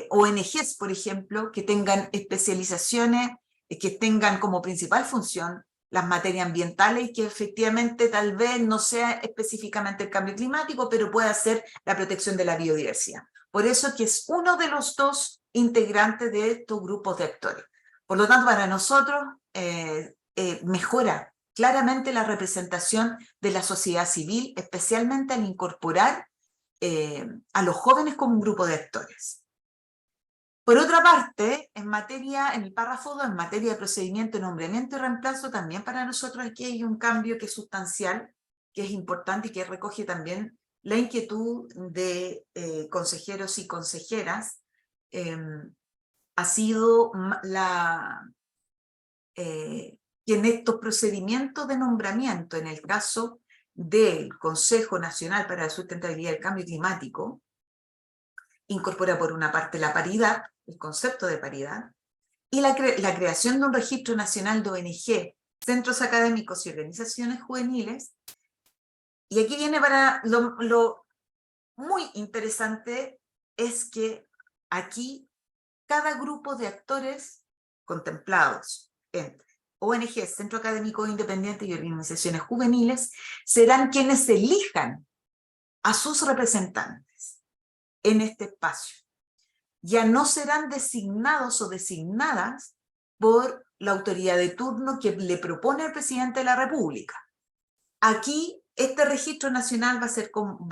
ONGs, por ejemplo, que tengan especializaciones, que tengan como principal función las materias ambientales y que efectivamente tal vez no sea específicamente el cambio climático, pero pueda ser la protección de la biodiversidad. Por eso que es uno de los dos integrantes de estos grupos de actores. Por lo tanto, para nosotros mejora claramente la representación de la sociedad civil, especialmente al incorporar a los jóvenes como un grupo de actores. Por otra parte, en el párrafo 2, en materia de procedimiento, nombramiento y reemplazo, también para nosotros aquí hay un cambio que es sustancial, que es importante y que recoge también la inquietud de consejeros y consejeras. Ha sido que en estos procedimientos de nombramiento, en el caso del Consejo Nacional para la Sustentabilidad y el Cambio Climático, incorpora por una parte la paridad, el concepto de paridad, y la creación de un registro nacional de ONG, centros académicos y organizaciones juveniles. Y aquí viene para lo muy interesante, es que aquí cada grupo de actores contemplados entre ONG, Centro Académico Independiente y organizaciones juveniles serán quienes elijan a sus representantes en este espacio. Ya no serán designados o designadas por la autoridad de turno que le propone el presidente de la República. Aquí este registro nacional va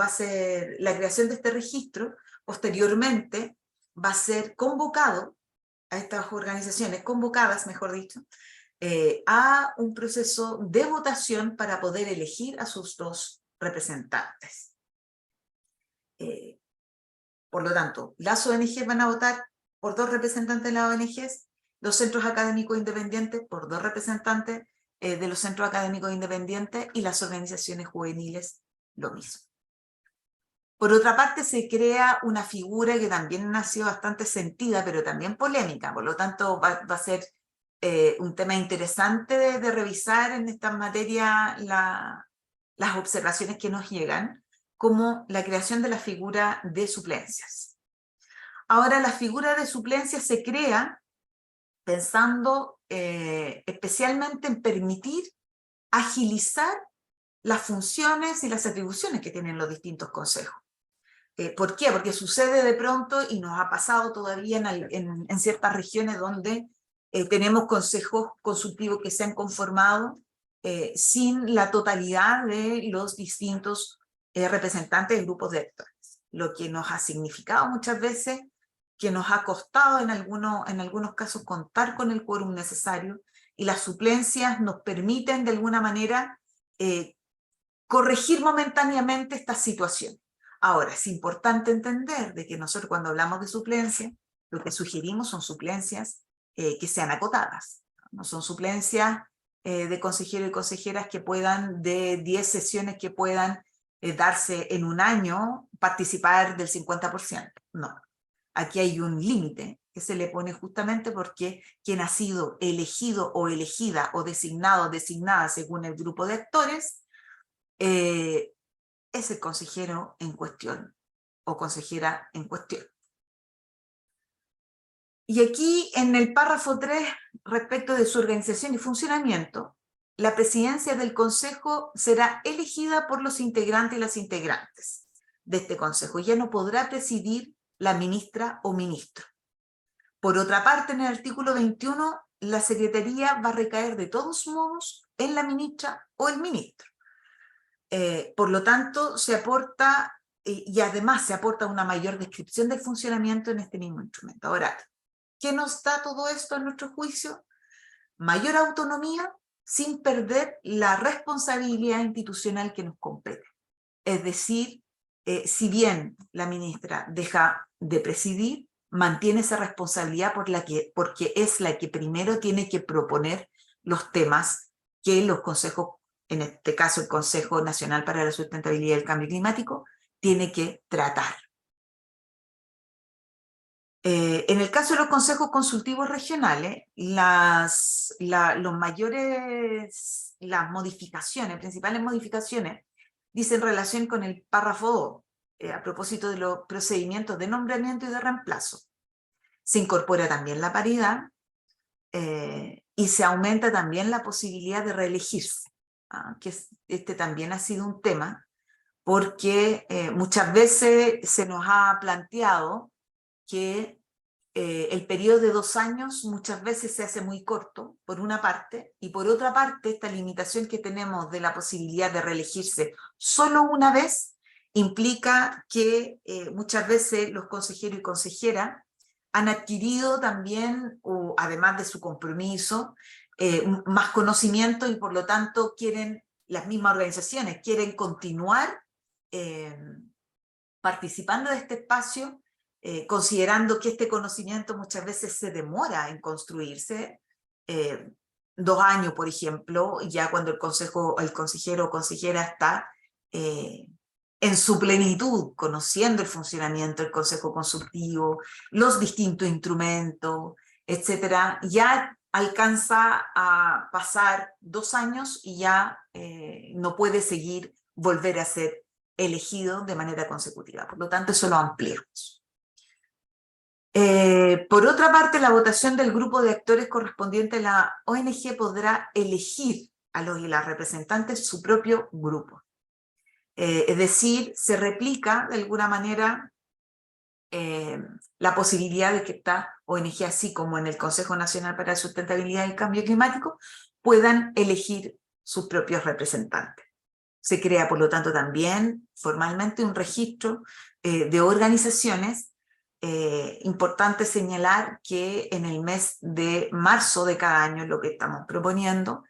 a ser la creación de este registro, posteriormente va a ser convocado a estas organizaciones, convocadas, mejor dicho, a un proceso de votación para poder elegir a sus dos representantes. Por lo tanto, las ONG van a votar por dos representantes de las ONGs, los centros académicos independientes por dos representantes de los centros académicos independientes, y las organizaciones juveniles lo mismo. Por otra parte, se crea una figura que también ha sido bastante sentida, pero también polémica. Por lo tanto, va a ser un tema interesante de revisar en esta materia las observaciones que nos llegan, como la creación de la figura de suplencias. Ahora, la figura de suplencias se crea pensando especialmente en permitir agilizar las funciones y las atribuciones que tienen los distintos consejos. ¿Por qué? Porque sucede de pronto, y nos ha pasado todavía en ciertas regiones donde tenemos consejos consultivos que se han conformado sin la totalidad de los distintos representantes de grupos de actores, lo que nos ha significado muchas veces que nos ha costado en algunos casos contar con el quórum necesario, y las suplencias nos permiten de alguna manera corregir momentáneamente esta situación. Ahora, es importante entender de que nosotros cuando hablamos de suplencia, lo que sugerimos son suplencias que sean acotadas, no son suplencias de consejeros y consejeras que puedan, de 10 sesiones que puedan darse en un año, participar del 50%, no. Aquí hay un límite que se le pone justamente porque quien ha sido elegido o elegida o designado o designada según el grupo de actores es el consejero en cuestión o consejera en cuestión. Y aquí en el párrafo 3, respecto de su organización y funcionamiento, la presidencia del consejo será elegida por los integrantes y las integrantes de este consejo. Ya no podrá presidir la ministra o ministro. Por otra parte, en el artículo 21, la secretaría va a recaer de todos modos en la ministra o el ministro. Por lo tanto, se aporta, y además se aporta una mayor descripción del funcionamiento en este mismo instrumento. Ahora, ¿qué nos da todo esto a nuestro juicio? Mayor autonomía sin perder la responsabilidad institucional que nos compete. Es decir, si bien la ministra deja de presidir, mantiene esa responsabilidad porque es la que primero tiene que proponer los temas que los consejos, en este caso el Consejo Nacional para la Sustentabilidad y el Cambio Climático, tiene que tratar. En el caso de los consejos consultivos regionales, las modificaciones, principales modificaciones, dicen relación con el párrafo 2, a propósito de los procedimientos de nombramiento y de reemplazo. Se incorpora también la paridad y se aumenta también la posibilidad de reelegirse, que este también ha sido un tema, porque muchas veces se nos ha planteado que el periodo de 2 años muchas veces se hace muy corto, por una parte, y por otra parte, esta limitación que tenemos de la posibilidad de reelegirse solo una vez, implica que muchas veces los consejeros y consejeras han adquirido también, o además de su compromiso, más conocimiento, y por lo tanto quieren, las mismas organizaciones quieren continuar participando de este espacio, considerando que este conocimiento muchas veces se demora en construirse, 2 años, por ejemplo, ya cuando el consejero o consejera está en su plenitud, conociendo el funcionamiento del consejo consultivo, los distintos instrumentos, etcétera, ya alcanza a pasar 2 años y ya no puede seguir, volver a ser elegido de manera consecutiva. Por lo tanto, eso lo ampliamos. Por otra parte, la votación del grupo de actores correspondiente a la ONG podrá elegir a los y las representantes de su propio grupo. Es decir, se replica de alguna manera la posibilidad de que esta ONG, así como en el Consejo Nacional para la Sustentabilidad y el Cambio Climático, puedan elegir sus propios representantes. Se crea, por lo tanto, también formalmente un registro de organizaciones. Importante señalar que en el mes de marzo de cada año, lo que estamos proponiendo,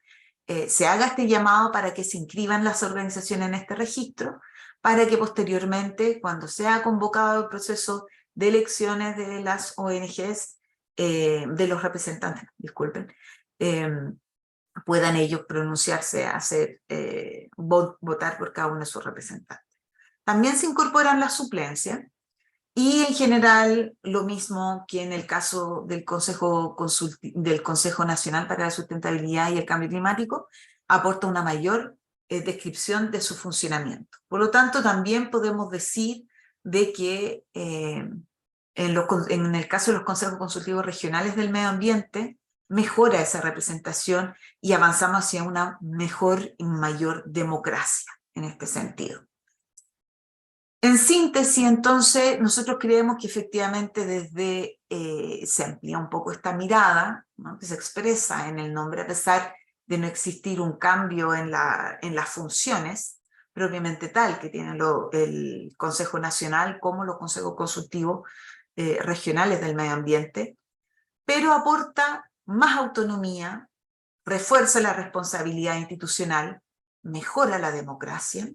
se haga este llamado para que se inscriban las organizaciones en este registro, para que posteriormente, cuando sea convocado el proceso de elecciones de las ONGs, de los representantes, disculpen, puedan ellos pronunciarse, votar por cada uno de sus representantes. También se incorporan las suplencias, y en general lo mismo que en el caso del Consejo Nacional para la Sustentabilidad y el Cambio Climático, aporta una mayor descripción de su funcionamiento. Por lo tanto, también podemos decir de que en el caso de los consejos consultivos regionales del medio ambiente, mejora esa representación y avanzamos hacia una mejor y mayor democracia en este sentido. En síntesis, entonces, nosotros creemos que efectivamente desde se amplía un poco esta mirada, ¿no?, que se expresa en el nombre, a pesar de no existir un cambio en las funciones propiamente tal que tiene el Consejo Nacional como los consejos consultivos regionales del medio ambiente, pero aporta más autonomía, refuerza la responsabilidad institucional, mejora la democracia,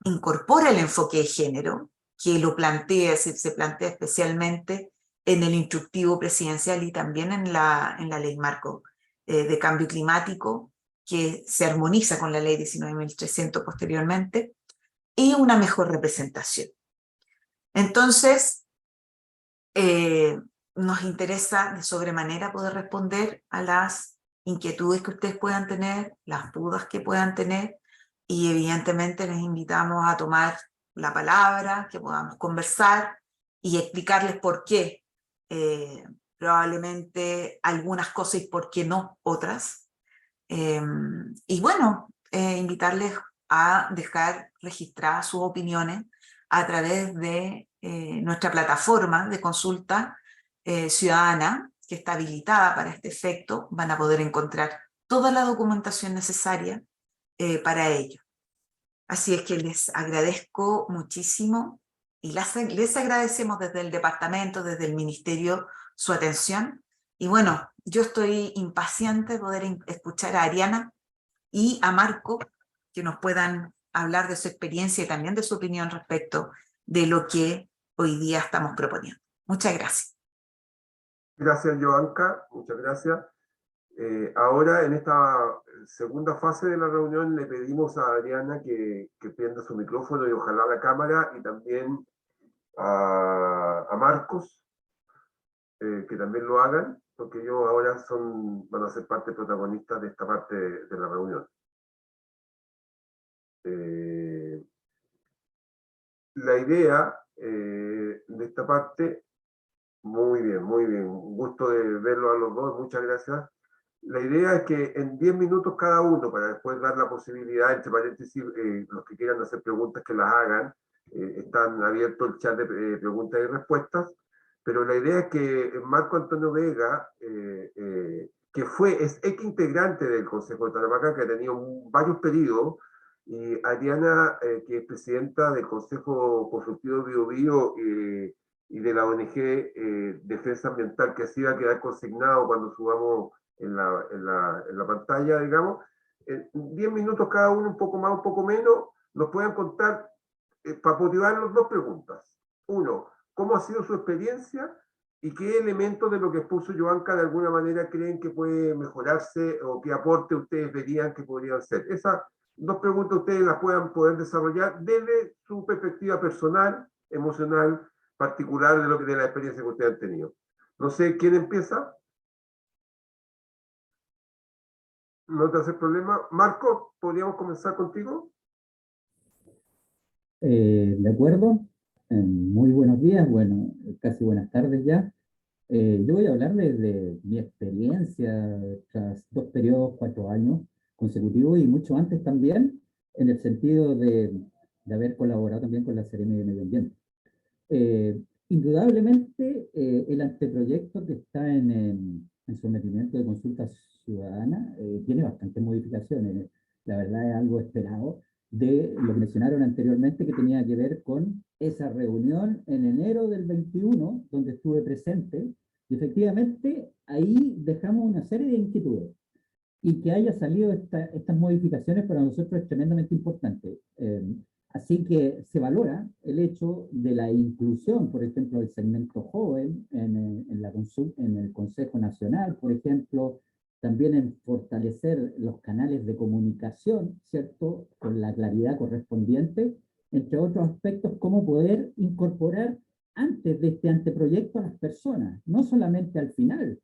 incorpora el enfoque de género, que lo plantea, se plantea especialmente en el instructivo presidencial y también en la ley marco de cambio climático, que se armoniza con la ley 19.300 posteriormente, y una mejor representación. Entonces, nos interesa de sobremanera poder responder a las inquietudes que ustedes puedan tener, las dudas que puedan tener, y evidentemente les invitamos a tomar la palabra, que podamos conversar y explicarles por qué probablemente algunas cosas y por qué no otras. Y bueno, invitarles a dejar registradas sus opiniones a través de nuestra plataforma de consulta ciudadana, que está habilitada para este efecto. Van a poder encontrar toda la documentación necesaria para ello. Así es que les agradezco muchísimo y les agradecemos desde el departamento, desde el ministerio, su atención. Y bueno, yo estoy impaciente de poder escuchar a Ariana y a Marco, que nos puedan hablar de su experiencia y también de su opinión respecto de lo que hoy día estamos proponiendo. Muchas gracias. Gracias, Joanca, muchas gracias. Ahora, en esta segunda fase de la reunión, le pedimos a Ariana que prenda su micrófono y ojalá la cámara, y también a Marcos, que también lo hagan, porque ellos ahora van a ser parte protagonista de esta parte de la reunión. La idea de esta parte, muy bien, un gusto de verlo a los dos, muchas gracias. La idea es que en 10 minutos cada uno, para después dar la posibilidad, entre paréntesis, los que quieran hacer preguntas que las hagan, están abiertos el chat de preguntas y respuestas, pero la idea es que Marco Antonio Vega, que es ex integrante del Consejo de Tarapacá, que ha tenido varios periodos, y Ariana, que es presidenta del Consejo Consultivo Bio Bio, y de la ONG Defensa Ambiental, que así va a quedar consignado cuando subamos en la pantalla, digamos. 10 minutos cada uno, un poco más, un poco menos, nos puedan contar, para motivarnos, dos preguntas. Uno, ¿cómo ha sido su experiencia y qué elementos de lo que expuso Joanca de alguna manera creen que puede mejorarse o qué aporte ustedes verían que podrían ser? Esas dos preguntas ustedes las puedan poder desarrollar desde su perspectiva personal, emocional, particular de la experiencia que ustedes han tenido. No sé, ¿quién empieza? No te hace problema. Marco, ¿podríamos comenzar contigo? De acuerdo. Muy buenos días, bueno, casi buenas tardes ya. Yo voy a hablarles de mi experiencia tras 2 periodos, 4 años consecutivos y mucho antes también, en el sentido de haber colaborado también con la Seremi de Medio Ambiente. Indudablemente, el anteproyecto que está en sometimiento de consulta ciudadana tiene bastantes modificaciones. La verdad es algo esperado de lo que mencionaron anteriormente, que tenía que ver con esa reunión en enero del 21, donde estuve presente, y efectivamente ahí dejamos una serie de inquietudes. Y que haya salido estas modificaciones para nosotros es tremendamente importante. Así que se valora el hecho de la inclusión, por ejemplo, del segmento joven en el Consejo Nacional, por ejemplo, también en fortalecer los canales de comunicación, ¿cierto?, con la claridad correspondiente, entre otros aspectos, cómo poder incorporar antes de este anteproyecto a las personas, no solamente al final,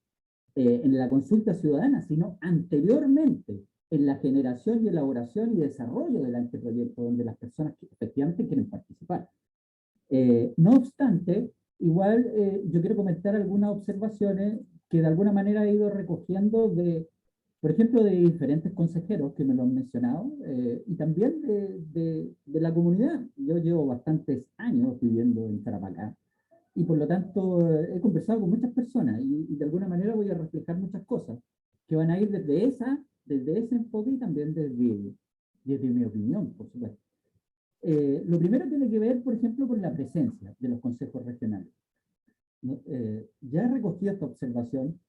en la consulta ciudadana, sino anteriormente, en la generación y elaboración y desarrollo del anteproyecto, donde las personas que efectivamente quieren participar. No obstante, igual yo quiero comentar algunas observaciones que de alguna manera he ido recogiendo de, por ejemplo, de diferentes consejeros que me lo han mencionado, y también de la comunidad. Yo llevo bastantes años viviendo en Tarapacá, y por lo tanto he conversado con muchas personas, y de alguna manera voy a reflejar muchas cosas que van a ir desde ese enfoque y también desde mi opinión, por supuesto. Lo primero tiene que ver, por ejemplo, con la presencia de los consejos regionales. ¿No? Ya he recogido esta observación.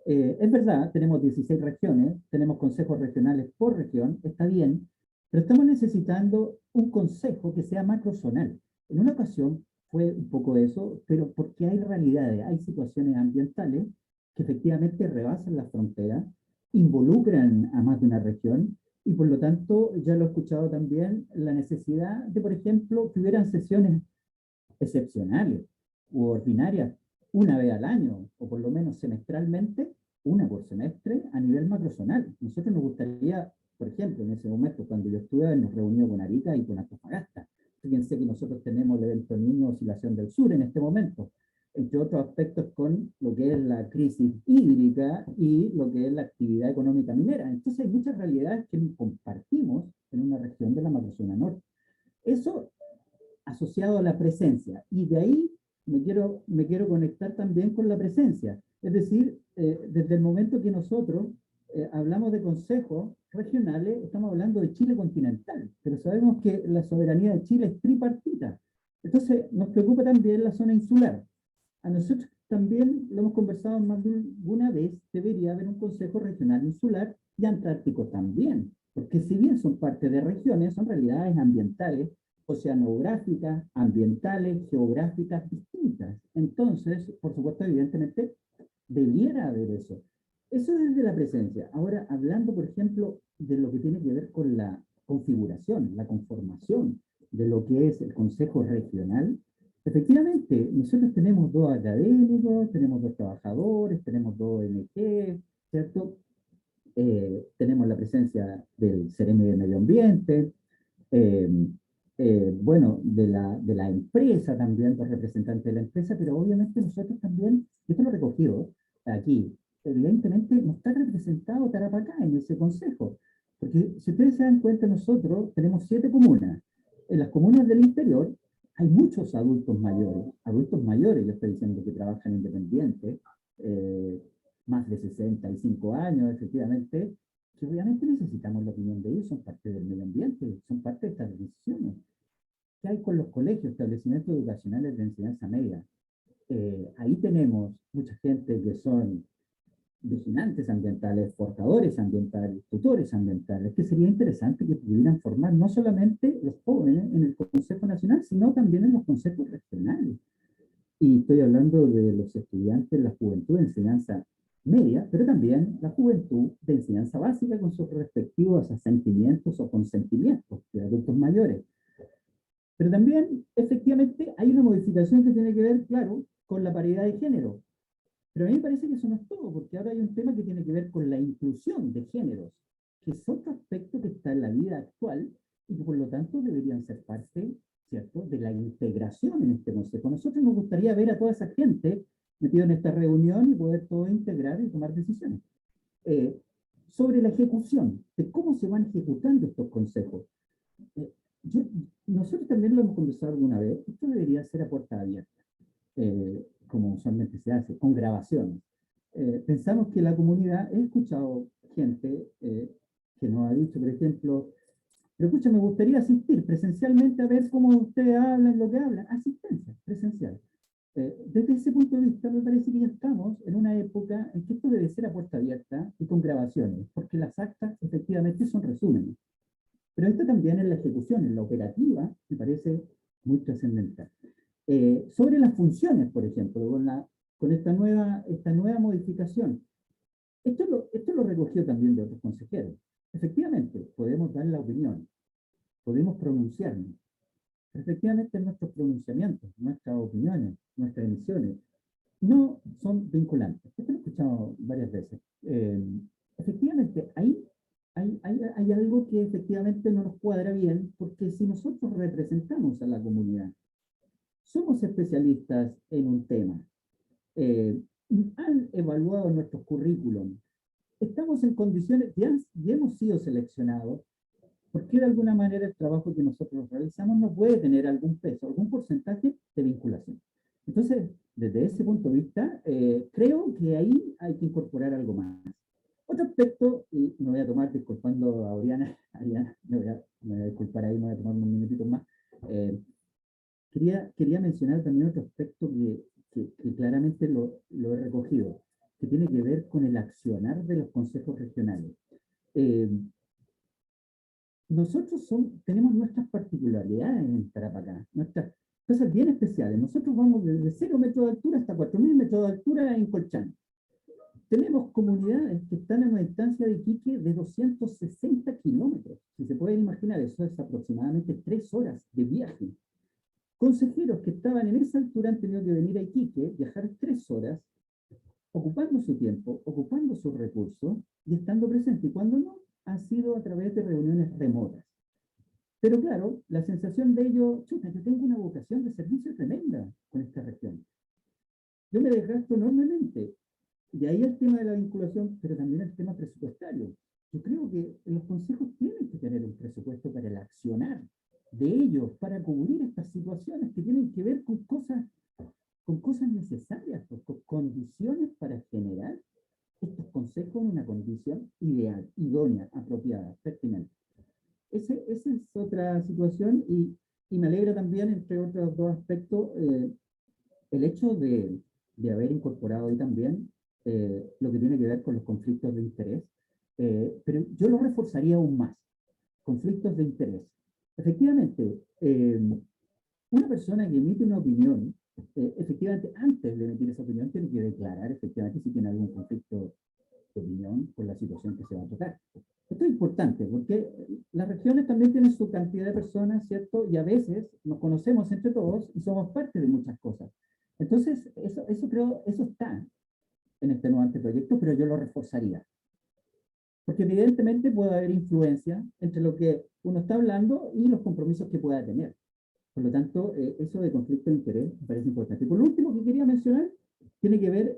Es verdad, tenemos 16 regiones, tenemos consejos regionales por región, está bien, pero estamos necesitando un consejo que sea macrozonal. En una ocasión fue un poco eso, pero porque hay realidades, hay situaciones ambientales que efectivamente rebasan las fronteras, involucran a más de una región, y por lo tanto, ya lo he escuchado también, la necesidad de, por ejemplo, que hubieran sesiones excepcionales u ordinarias una vez al año, o por lo menos semestralmente, una por semestre a nivel macrozonal. Nosotros nos gustaría, por ejemplo, en ese momento, cuando yo estuve, nos reunimos con Arica y con Antofagasta. Fíjense que nosotros tenemos el evento Niño Oscilación del Sur en este momento, entre otros aspectos con lo que es la crisis hídrica y lo que es la actividad económica minera. Entonces hay muchas realidades que compartimos en una región de la macrozona norte. Eso asociado a la presencia, y de ahí me quiero conectar también con la presencia. Es decir, desde el momento que nosotros hablamos de consejos regionales, estamos hablando de Chile continental, pero sabemos que la soberanía de Chile es tripartita. Entonces, nos preocupa también la zona insular. A nosotros también, lo hemos conversado más de una vez, debería haber un consejo regional insular y antártico también, porque si bien son parte de regiones, son realidades ambientales, oceanográficas, ambientales, geográficas distintas. Entonces, por supuesto, evidentemente, debiera haber eso. Eso desde la presencia. Ahora, hablando, por ejemplo, de lo que tiene que ver con la configuración, la conformación de lo que es el Consejo Regional, efectivamente, nosotros tenemos 2 académicos, tenemos 2 trabajadores, tenemos 2 ONG, ¿cierto? Tenemos la presencia del Ceremi de Medio Ambiente, eh, bueno, de la empresa también, los representantes de la empresa, pero obviamente nosotros también, esto lo he recogido aquí, evidentemente no está representado Tarapacá en ese consejo, porque si ustedes se dan cuenta, nosotros tenemos 7 comunas. En las comunas del interior hay muchos adultos mayores, yo estoy diciendo que trabajan independientes, más de 65 años, efectivamente, que obviamente necesitamos la opinión de ellos, son parte del medio ambiente, son parte de estas decisiones. ¿Qué hay con los colegios, establecimientos educacionales de enseñanza media? Ahí tenemos mucha gente que son vigilantes ambientales, forjadores ambientales, tutores ambientales, que sería interesante que pudieran formar no solamente los jóvenes en el Consejo Nacional, sino también en los consejos regionales. Y estoy hablando de los estudiantes, la juventud de enseñanza media, pero también la juventud de enseñanza básica con sus respectivos asentimientos o consentimientos de adultos mayores. Pero también, efectivamente, hay una modificación que tiene que ver, claro, con la paridad de género. Pero a mí me parece que eso no es todo, porque ahora hay un tema que tiene que ver con la inclusión de géneros, que es otro aspecto que está en la vida actual y que por lo tanto deberían ser parte, ¿cierto?, de la integración en este consejo. Nosotros nos gustaría ver a toda esa gente metida en esta reunión y poder todo integrar y tomar decisiones. Sobre la ejecución, de cómo se van ejecutando estos consejos. Yo, nosotros también lo hemos conversado alguna vez, esto debería ser a puerta abierta, como usualmente se hace, con grabaciones. Pensamos que la comunidad, he escuchado gente que nos ha dicho, por ejemplo, pero escucha, me gustaría asistir presencialmente a ver cómo ustedes hablan, lo que hablan, asistencia presencial. Desde ese punto de vista, me parece que ya estamos en una época en que esto debe ser a puerta abierta y con grabaciones, porque las actas efectivamente son resúmenes. Pero esto también en la ejecución, en la operativa, me parece muy trascendental. Sobre las funciones, por ejemplo, con esta nueva modificación, esto lo recogió también de otros consejeros. Efectivamente, podemos dar la opinión, podemos pronunciarnos, pero efectivamente nuestros pronunciamientos, nuestras opiniones, nuestras emisiones, no son vinculantes. Esto lo he escuchado varias veces. Efectivamente, ahí hay algo que efectivamente no nos cuadra bien, porque si nosotros representamos a la comunidad, somos especialistas en un tema, han evaluado nuestros currículum, estamos en condiciones, ya hemos sido seleccionados, porque de alguna manera el trabajo que nosotros realizamos no puede tener algún peso, algún porcentaje de vinculación. Entonces, desde ese punto de vista, creo que ahí hay que incorporar algo más. Otro aspecto, y me voy a tomar, disculpando a Oriana, me voy a disculpar ahí, me voy a tomar unos minutitos más. Quería mencionar también otro aspecto que claramente lo he recogido, que tiene que ver con el accionar de los consejos regionales. Nosotros tenemos nuestras particularidades en Tarapacá, nuestras cosas bien especiales. Nosotros vamos desde 0 metros de altura hasta 4.000 metros de altura en Colchán. Tenemos comunidades que están a una distancia de Iquique de 260 kilómetros. Si se pueden imaginar, eso es aproximadamente 3 horas de viaje. Consejeros que estaban en esa altura han tenido que venir a Iquique, viajar 3 horas, ocupando su tiempo, ocupando sus recursos y estando presentes. Y cuando no, ha sido a través de reuniones remotas. Pero claro, la sensación de ello, chuta, yo tengo una vocación de servicio tremenda con esta región. Yo me desgasto enormemente. Y ahí el tema de la vinculación, pero también el tema presupuestario. Yo creo que los consejos tienen que tener un presupuesto para el accionar de ellos, para cubrir estas situaciones que tienen que ver con cosas necesarias, con condiciones para generar estos consejos en una condición ideal, idónea, apropiada, pertinente. Esa es otra situación y me alegra también, entre otros dos aspectos, el hecho de haber incorporado ahí también lo que tiene que ver con los conflictos de interés, pero yo lo reforzaría aún más, conflictos de interés. Efectivamente, una persona que emite una opinión, efectivamente, antes de emitir esa opinión, tiene que declarar efectivamente si tiene algún conflicto de opinión con la situación que se va a tocar. Esto es importante porque las regiones también tienen su cantidad de personas, ¿cierto? Y a veces nos conocemos entre todos y somos parte de muchas cosas. Entonces, eso creo, eso está en este nuevo anteproyecto, pero yo lo reforzaría. Porque evidentemente puede haber influencia entre lo que uno está hablando y los compromisos que pueda tener. Por lo tanto, eso de conflicto de interés me parece importante. Y por lo último que quería mencionar, tiene que ver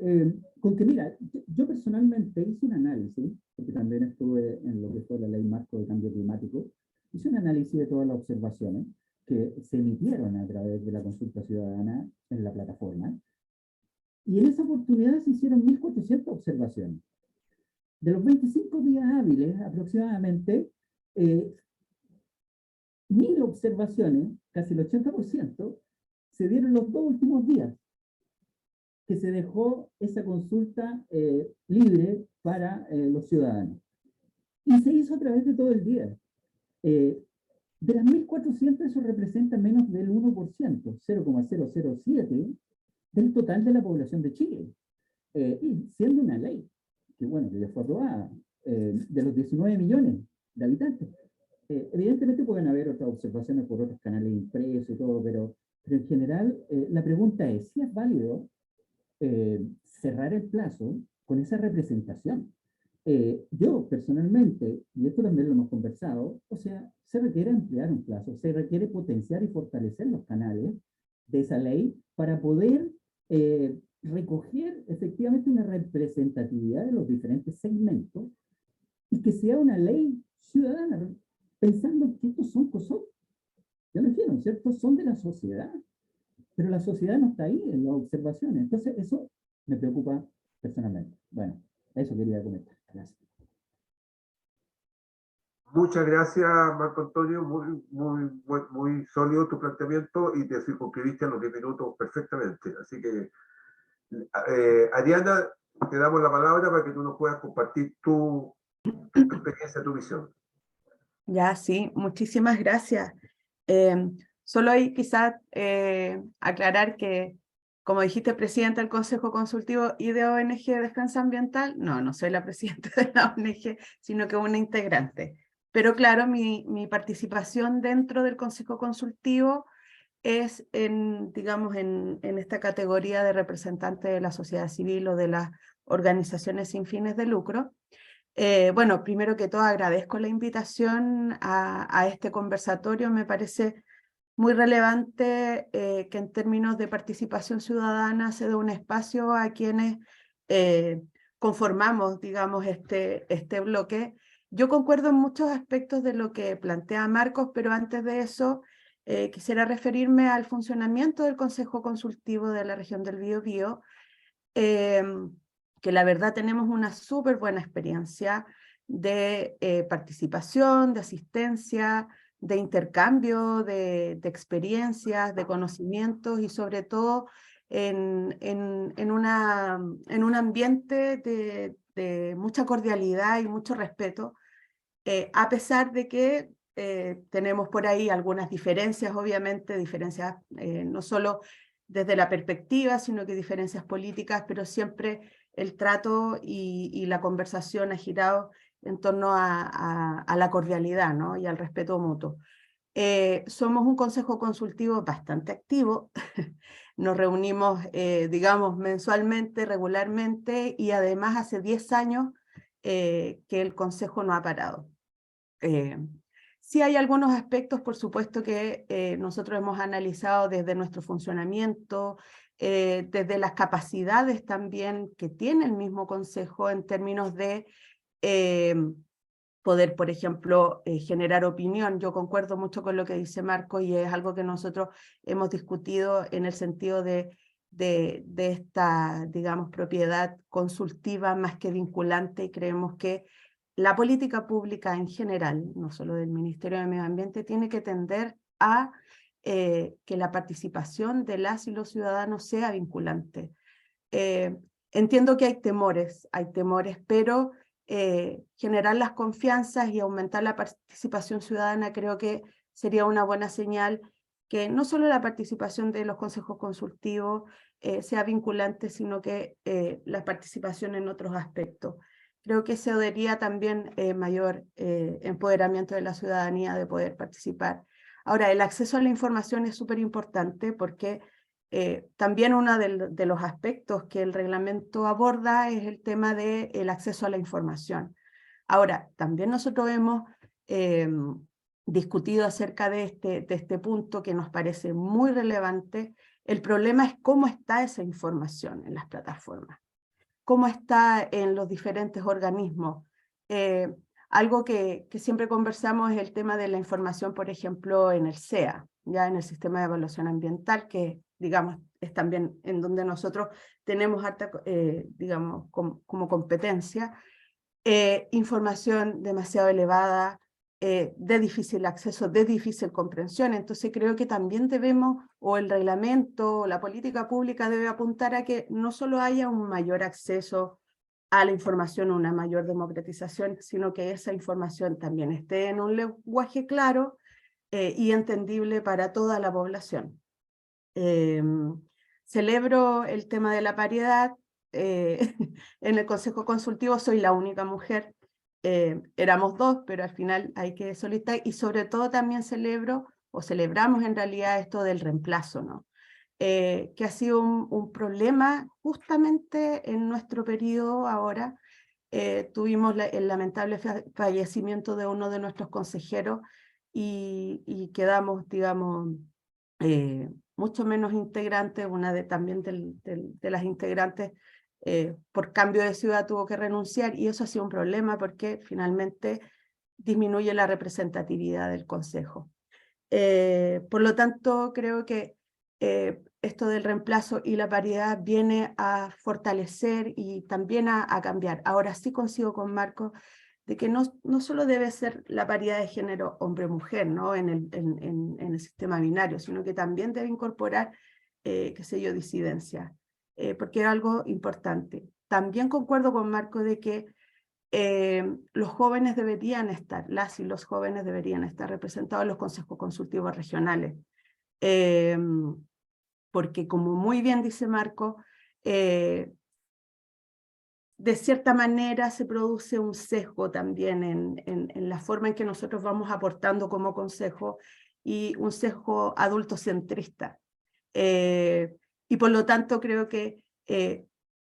con que, mira, yo personalmente hice un análisis, porque también estuve en lo que fue la Ley Marco de Cambio Climático, hice un análisis de todas las observaciones que se emitieron a través de la consulta ciudadana en la plataforma, y en esa oportunidad se hicieron 1.400 observaciones. De los 25 días hábiles, aproximadamente, 1.000 observaciones, casi el 80%, se dieron los 2 últimos días, que se dejó esa consulta libre para los ciudadanos. Y se hizo a través de todo el día. De las 1.400, eso representa menos del 1%, 0,007 del total de la población de Chile. Y siendo una ley, que bueno, que ya fue aprobada, de los 19 millones de habitantes. Evidentemente pueden haber otras observaciones por otros canales impresos y todo, pero en general la pregunta es si es válido cerrar el plazo con esa representación. Yo personalmente, y esto también lo hemos conversado, o sea, se requiere ampliar un plazo, se requiere potenciar y fortalecer los canales de esa ley para poder recoger efectivamente una representatividad de los diferentes segmentos y que sea una ley ciudadana, pensando que estos son cosas, ya lo dijeron, ¿cierto? Son de la sociedad, pero la sociedad no está ahí en las observaciones. Entonces, eso me preocupa personalmente. Bueno, eso quería comentar. Gracias. Muchas gracias, Marco Antonio. Muy sólido tu planteamiento y te circunscribiste a los 10 minutos perfectamente. Así que, Ariana, te damos la palabra para que tú nos puedas compartir tu experiencia, tu visión. Ya, sí, muchísimas gracias. Solo hay quizás aclarar que, como dijiste, presidenta del Consejo Consultivo y de ONG de Defensa Ambiental, no soy la presidenta de la ONG, sino que una integrante. Pero claro, mi participación dentro del Consejo Consultivo es digamos, en esta categoría de representante de la sociedad civil o de las organizaciones sin fines de lucro. Bueno, primero que todo agradezco la invitación a este conversatorio. Me parece muy relevante que en términos de participación ciudadana se dé un espacio a quienes conformamos, digamos, este bloque. Yo concuerdo en muchos aspectos de lo que plantea Marcos, pero antes de eso quisiera referirme al funcionamiento del Consejo Consultivo de la región del Biobío, que la verdad tenemos una súper buena experiencia de participación, de asistencia, de intercambio de experiencias, de conocimientos y sobre todo en un ambiente de mucha cordialidad y mucho respeto, a pesar de que tenemos por ahí algunas diferencias, obviamente, diferencias no solo desde la perspectiva, sino que diferencias políticas, pero siempre el trato y la conversación ha girado en torno a la cordialidad, ¿no? Y al respeto mutuo. Somos un consejo consultivo bastante activo, nos reunimos, digamos, mensualmente, regularmente, y además hace 10 años que el consejo no ha parado. Sí hay algunos aspectos, por supuesto, que nosotros hemos analizado desde nuestro funcionamiento, desde las capacidades también que tiene el mismo consejo en términos de poder, por ejemplo, generar opinión. Yo concuerdo mucho con lo que dice Marco y es algo que nosotros hemos discutido en el sentido de esta, digamos, propiedad consultiva más que vinculante, y creemos que la política pública en general, no solo del Ministerio de Medio Ambiente, tiene que tender a que la participación de las y los ciudadanos sea vinculante. Entiendo que hay temores, pero generar las confianzas y aumentar la participación ciudadana creo que sería una buena señal, que no solo la participación de los consejos consultivos sea vinculante, sino que la participación en otros aspectos. Creo que se daría también mayor empoderamiento de la ciudadanía de poder participar. Ahora, el acceso a la información es súper importante porque también uno de los aspectos que el reglamento aborda es el tema del acceso a la información. Ahora, también nosotros hemos discutido acerca de este punto que nos parece muy relevante. El problema es cómo está esa información en las plataformas, cómo está en los diferentes organismos. Algo que siempre conversamos es el tema de la información, por ejemplo, en el SEA, ya en el Sistema de Evaluación Ambiental, que digamos es también en donde nosotros tenemos harta, digamos, como competencia. Información demasiado elevada, de difícil acceso, de difícil comprensión. Entonces creo que también debemos, o el reglamento, o la política pública debe apuntar a que no solo haya un mayor acceso a la información, una mayor democratización, sino que esa información también esté en un lenguaje claro y entendible para toda la población. Celebro el tema de la paridad. En el Consejo Consultivo soy la única mujer. Éramos dos, pero al final hay que solicitar, y sobre todo también celebro, o celebramos en realidad esto del reemplazo, ¿no? Que ha sido un problema justamente en nuestro periodo ahora. Tuvimos el lamentable fallecimiento de uno de nuestros consejeros y quedamos, digamos, mucho menos integrantes. Una también de las integrantes por cambio de ciudad tuvo que renunciar, y eso ha sido un problema porque finalmente disminuye la representatividad del Consejo. Por lo tanto, creo que esto del reemplazo y la paridad viene a fortalecer y también a cambiar. Ahora sí coincido con Marco de que no solo debe ser la paridad de género hombre-mujer, ¿no? en el sistema binario, sino que también debe incorporar, qué sé yo, disidencia, porque es algo importante. También concuerdo con Marco de que los jóvenes deberían estar, las y los jóvenes deberían estar representados en los consejos consultivos regionales, porque como muy bien dice Marco, de cierta manera se produce un sesgo también en la forma en que nosotros vamos aportando como consejo, y un sesgo adultocentrista. Y por lo tanto creo que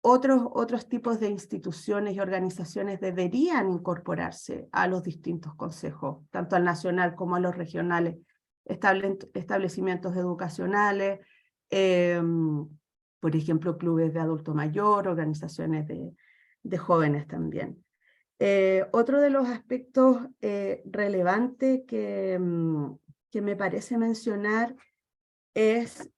otros tipos de instituciones y organizaciones deberían incorporarse a los distintos consejos, tanto al nacional como a los regionales, establecimientos educacionales, por ejemplo, clubes de adulto mayor, organizaciones de jóvenes también. Otro de los aspectos relevantes que me parece mencionar es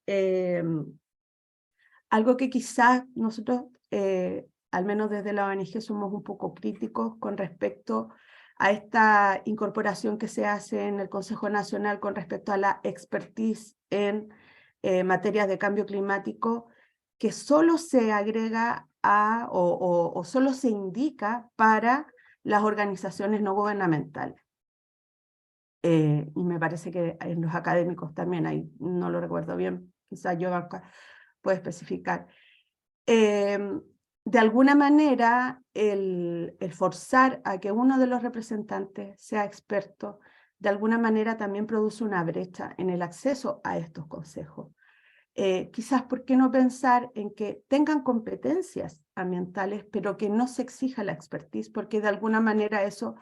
algo que quizás nosotros, al menos desde la ONG, somos un poco críticos con respecto a esta incorporación que se hace en el Consejo Nacional con respecto a la expertise en materias de cambio climático, que solo se agrega o solo se indica para las organizaciones no gubernamentales. Y me parece que en los académicos también hay, no lo recuerdo bien, quizás yo puede especificar. De alguna manera, el forzar a que uno de los representantes sea experto, de alguna manera también produce una brecha en el acceso a estos consejos. Quizás, ¿por qué no pensar en que tengan competencias ambientales, pero que no se exija la expertise? Porque de alguna manera eso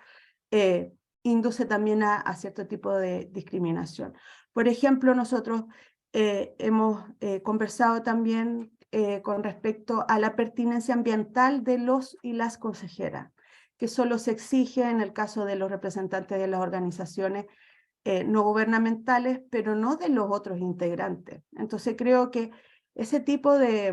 induce también a cierto tipo de discriminación. Por ejemplo, nosotros hemos conversado también con respecto a la pertinencia ambiental de los y las consejeras, que solo se exige en el caso de los representantes de las organizaciones no gubernamentales, pero no de los otros integrantes. Entonces creo que ese tipo de,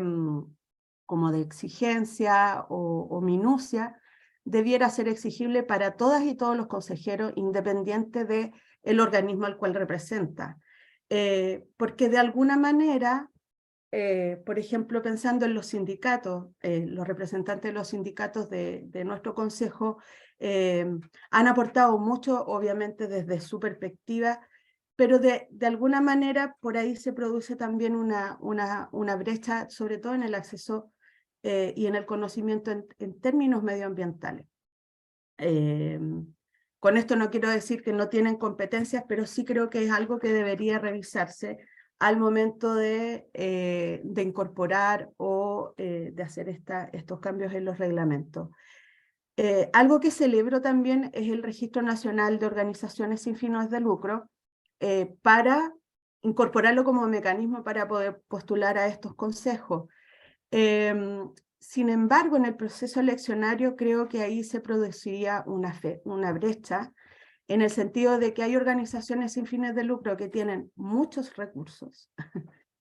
como de exigencia o minucia debiera ser exigible para todas y todos los consejeros, independiente del organismo al cual representa. Porque de alguna manera, por ejemplo, pensando en los sindicatos, los representantes de los sindicatos de nuestro consejo han aportado mucho, obviamente desde su perspectiva, pero de alguna manera por ahí se produce también una brecha, sobre todo en el acceso y en el conocimiento en términos medioambientales. Con esto no quiero decir que no tienen competencias, pero sí creo que es algo que debería revisarse al momento de incorporar o de hacer estos cambios en los reglamentos. Algo que celebro también es el Registro Nacional de Organizaciones sin fines de lucro, para incorporarlo como mecanismo para poder postular a estos consejos. Sin embargo, en el proceso eleccionario creo que ahí se produciría una brecha, en el sentido de que hay organizaciones sin fines de lucro que tienen muchos recursos,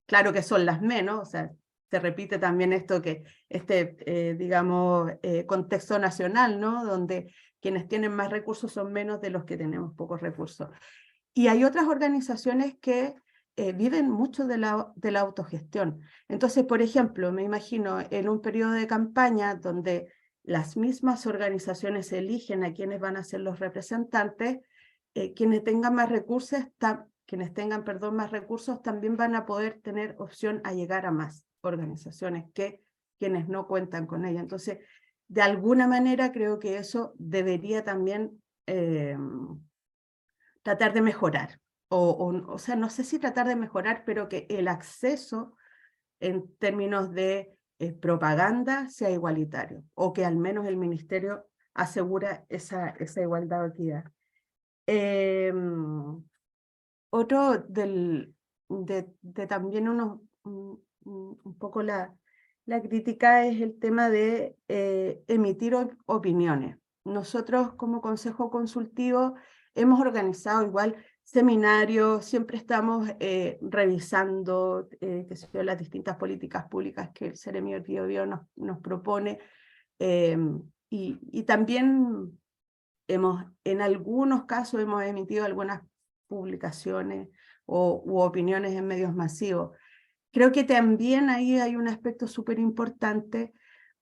claro que son las menos, o sea, se repite también esto que digamos, contexto nacional, ¿no? Donde quienes tienen más recursos son menos de los que tenemos pocos recursos. Y hay otras organizaciones que viven mucho de la autogestión. Entonces, por ejemplo, me imagino en un periodo de campaña donde las mismas organizaciones eligen a quienes van a ser los representantes, quienes tengan más recursos, más recursos también van a poder tener opción a llegar a más organizaciones que quienes no cuentan con ella. Entonces, de alguna manera creo que eso debería también tratar de mejorar. O sea, no sé si tratar de mejorar, pero que el acceso en términos de propaganda sea igualitario, o que al menos el ministerio asegura esa igualdad o equidad. Otro de también un poco la crítica es el tema de emitir opiniones. Nosotros como Consejo Consultivo hemos organizado igual seminarios, siempre estamos revisando las distintas políticas públicas que el Ceremi del Biobío nos propone, y también en algunos casos hemos emitido algunas publicaciones u opiniones en medios masivos. Creo que también ahí hay un aspecto súper importante,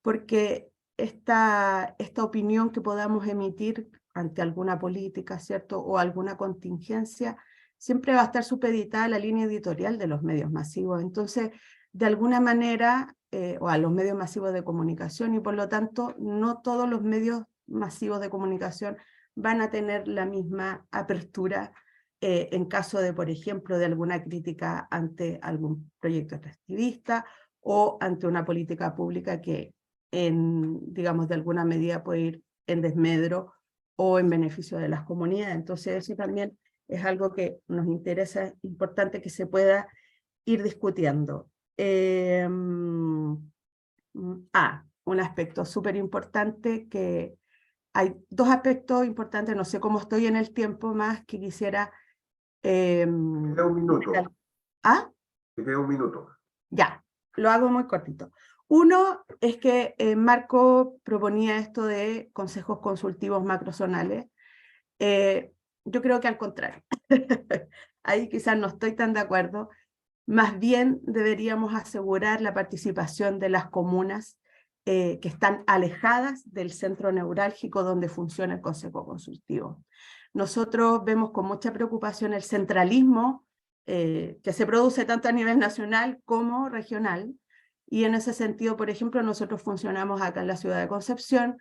porque esta opinión que podamos emitir ante alguna política, ¿cierto? O alguna contingencia, siempre va a estar supeditada a la línea editorial de los medios masivos. Entonces, de alguna manera, o a los medios masivos de comunicación, y por lo tanto, no todos los medios masivos de comunicación van a tener la misma apertura en caso de, por ejemplo, de alguna crítica ante algún proyecto extractivista o ante una política pública que digamos, de alguna medida puede ir en desmedro o en beneficio de las comunidades. Entonces eso también es algo que nos interesa, es importante que se pueda ir discutiendo. Un aspecto súper importante, que hay dos aspectos importantes, no sé cómo estoy en el tiempo más, que quisiera... Te queda un minuto. ¿Ah? Te queda un minuto. Ya, lo hago muy cortito. Uno es que Marco proponía esto de consejos consultivos macrozonales. Yo creo que al contrario. Ahí quizás no estoy tan de acuerdo. Más bien deberíamos asegurar la participación de las comunas que están alejadas del centro neurálgico donde funciona el consejo consultivo. Nosotros vemos con mucha preocupación el centralismo que se produce tanto a nivel nacional como regional, y en ese sentido, por ejemplo, nosotros funcionamos acá en la ciudad de Concepción,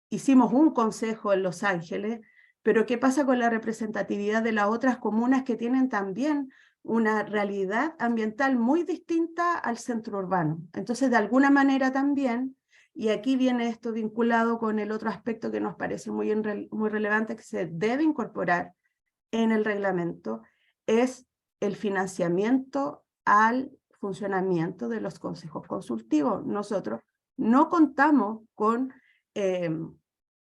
hicimos un consejo en Los Ángeles, pero ¿qué pasa con la representatividad de las otras comunas que tienen también una realidad ambiental muy distinta al centro urbano? Entonces, de alguna manera también, y aquí viene esto vinculado con el otro aspecto que nos parece muy relevante, que se debe incorporar en el reglamento, es el financiamiento al funcionamiento de los consejos consultivos. Nosotros no contamos con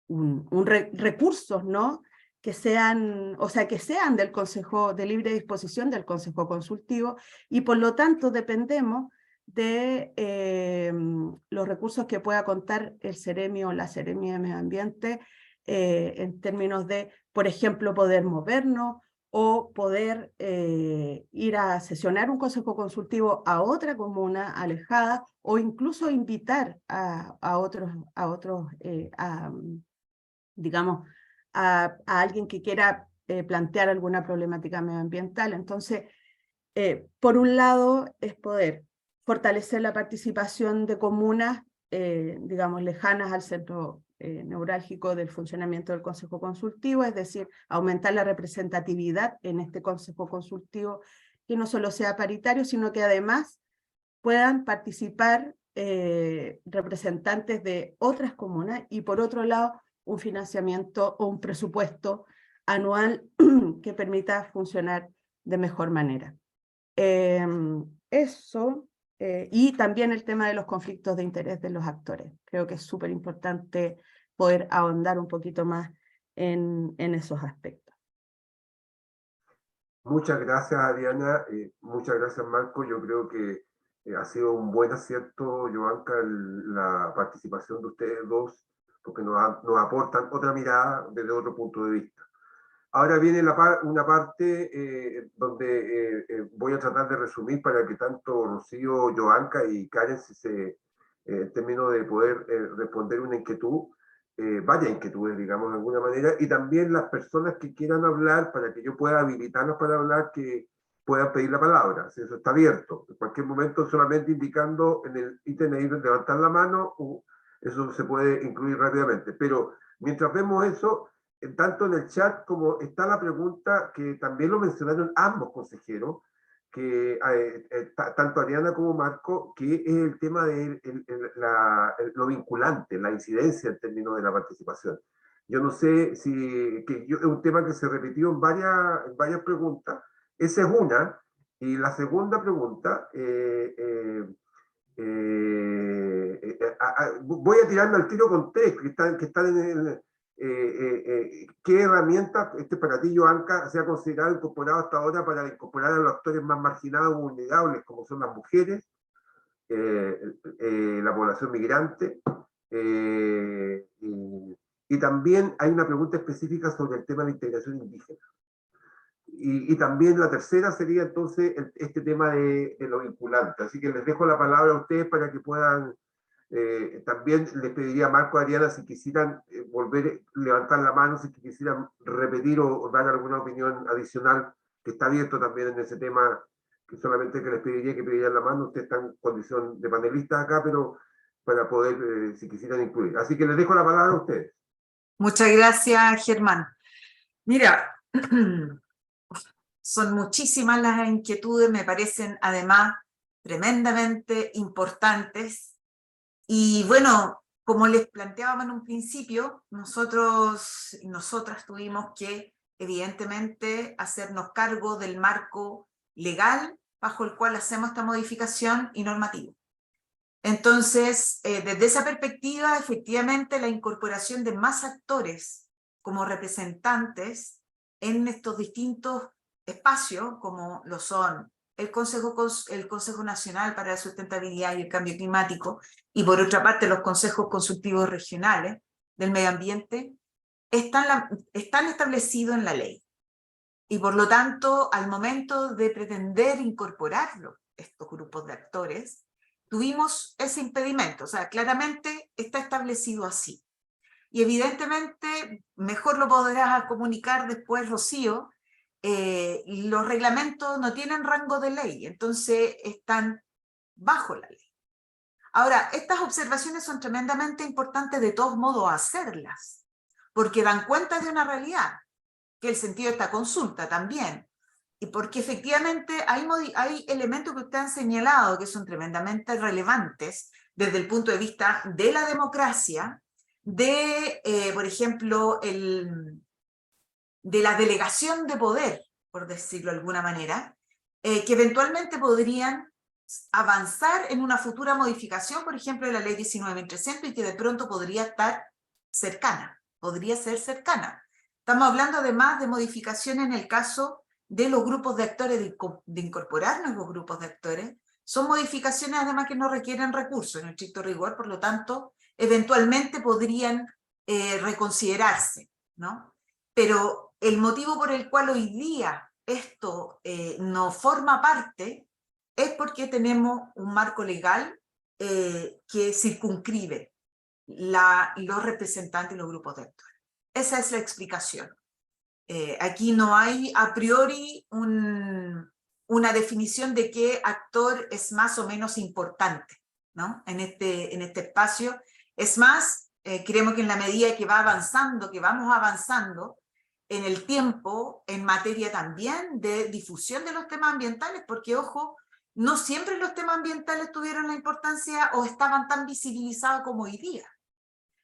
recursos, ¿no?, que sean, o sea, que sean del Consejo de libre disposición del Consejo Consultivo, y por lo tanto dependemos de los recursos que pueda contar el Ceremi o la Seremia de Medio Ambiente en términos de, por ejemplo, poder movernos o poder ir a sesionar un consejo consultivo a otra comuna alejada, o incluso invitar a otros, digamos, a alguien que quiera plantear alguna problemática medioambiental. Entonces, por un lado, es poder fortalecer la participación de comunas, digamos, lejanas al centro neurálgico del funcionamiento del Consejo Consultivo, es decir, aumentar la representatividad en este Consejo Consultivo, que no solo sea paritario, sino que además puedan participar representantes de otras comunas, y por otro lado, un financiamiento o un presupuesto anual que permita funcionar de mejor manera. Eso, y también el tema de los conflictos de interés de los actores. Creo que es súper importante poder ahondar un poquito más en esos aspectos. Muchas gracias, Ariana. Muchas gracias, Marco. Yo creo que ha sido un buen acierto, Joanca, la participación de ustedes dos, porque nos aportan otra mirada desde otro punto de vista. Ahora viene una parte donde voy a tratar de resumir para que tanto Rocío, Joanca y Karen, si se termino de poder responder una inquietud, varias inquietudes, digamos, de alguna manera, y también las personas que quieran hablar, para que yo pueda habilitarlas para hablar, que puedan pedir la palabra. Si eso está abierto. En cualquier momento, solamente indicando en el ítem ahí de levantar la mano, eso se puede incluir rápidamente. Pero mientras vemos eso, tanto en el chat como está la pregunta que también lo mencionaron ambos consejeros, que tanto Ariana como Marco, que es el tema de lo vinculante, la incidencia en términos de la participación. Yo no sé si es un tema que se repitió en varias preguntas. Esa es una. Y la segunda pregunta, voy a tirarme al tiro con tres que están en el... ¿qué herramientas para ti, Joanca, se ha considerado incorporado hasta ahora para incorporar a los actores más marginados o vulnerables, como son las mujeres, la población migrante? Y también hay una pregunta específica sobre el tema de integración indígena. Y también la tercera sería entonces este tema de lo vinculante. Así que les dejo la palabra a ustedes para que puedan... también les pediría a Marco, Ariana, si quisieran volver a levantar la mano, si quisieran repetir o dar alguna opinión adicional, que está abierto también en ese tema, que solamente que les pediría que pidieran la mano. Ustedes están en condición de panelistas acá, pero para poder, si quisieran incluir. Así que les dejo la palabra a ustedes. Muchas gracias, Germán. Mira, son muchísimas las inquietudes, me parecen además tremendamente importantes. Y bueno, como les planteábamos en un principio, nosotros y nosotras tuvimos que, evidentemente, hacernos cargo del marco legal bajo el cual hacemos esta modificación y normativa. Entonces, desde esa perspectiva, efectivamente, la incorporación de más actores como representantes en estos distintos espacios, como lo son el Consejo Nacional para la Sustentabilidad y el Cambio Climático, y por otra parte los consejos consultivos regionales del medio ambiente, están establecidos en la ley. Y por lo tanto, al momento de pretender incorporarlo, estos grupos de actores, tuvimos ese impedimento, o sea, claramente está establecido así. Y evidentemente, mejor lo podrás comunicar después, Rocío, los reglamentos no tienen rango de ley, entonces están bajo la ley. Ahora, estas observaciones son tremendamente importantes de todos modos hacerlas, porque dan cuenta de una realidad, que el sentido de esta consulta también, y porque efectivamente hay elementos que ustedes han señalado que son tremendamente relevantes desde el punto de vista de la democracia, de, por ejemplo, de la delegación de poder, por decirlo de alguna manera, que eventualmente podrían avanzar en una futura modificación, por ejemplo, de la ley 19.300 y que de pronto podría estar cercana, podría ser cercana. Estamos hablando además de modificaciones en el caso de los grupos de actores, de incorporar nuevos grupos de actores. Son modificaciones además que no requieren recursos en estricto rigor, por lo tanto, eventualmente podrían reconsiderarse, ¿no? Pero el motivo por el cual hoy día esto no forma parte es porque tenemos un marco legal que circunscribe los representantes y los grupos de actores. Esa es la explicación. Aquí no hay a priori una definición de qué actor es más o menos importante, ¿no? En este espacio. Es más, creemos que en la medida que va avanzando, que vamos avanzando en el tiempo, en materia también de difusión de los temas ambientales, porque, ojo, no siempre los temas ambientales tuvieron la importancia o estaban tan visibilizados como hoy día.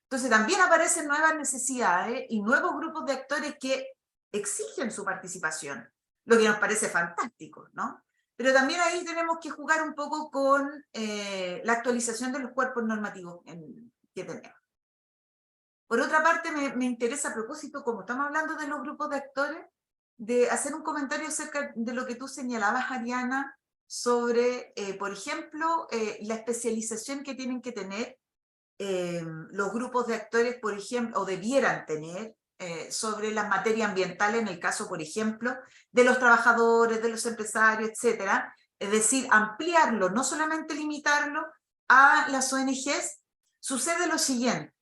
Entonces también aparecen nuevas necesidades y nuevos grupos de actores que exigen su participación, lo que nos parece fantástico, ¿no? Pero también ahí tenemos que jugar un poco con la actualización de los cuerpos normativos que tenemos. Por otra parte, me interesa a propósito, como estamos hablando de los grupos de actores, de hacer un comentario acerca de lo que tú señalabas, Ariana, sobre, por ejemplo, la especialización que tienen que tener los grupos de actores, por ejemplo, o debieran tener, sobre las materias ambientales, en el caso, por ejemplo, de los trabajadores, de los empresarios, etcétera. Es decir, ampliarlo, no solamente limitarlo a las ONGs. Sucede lo siguiente.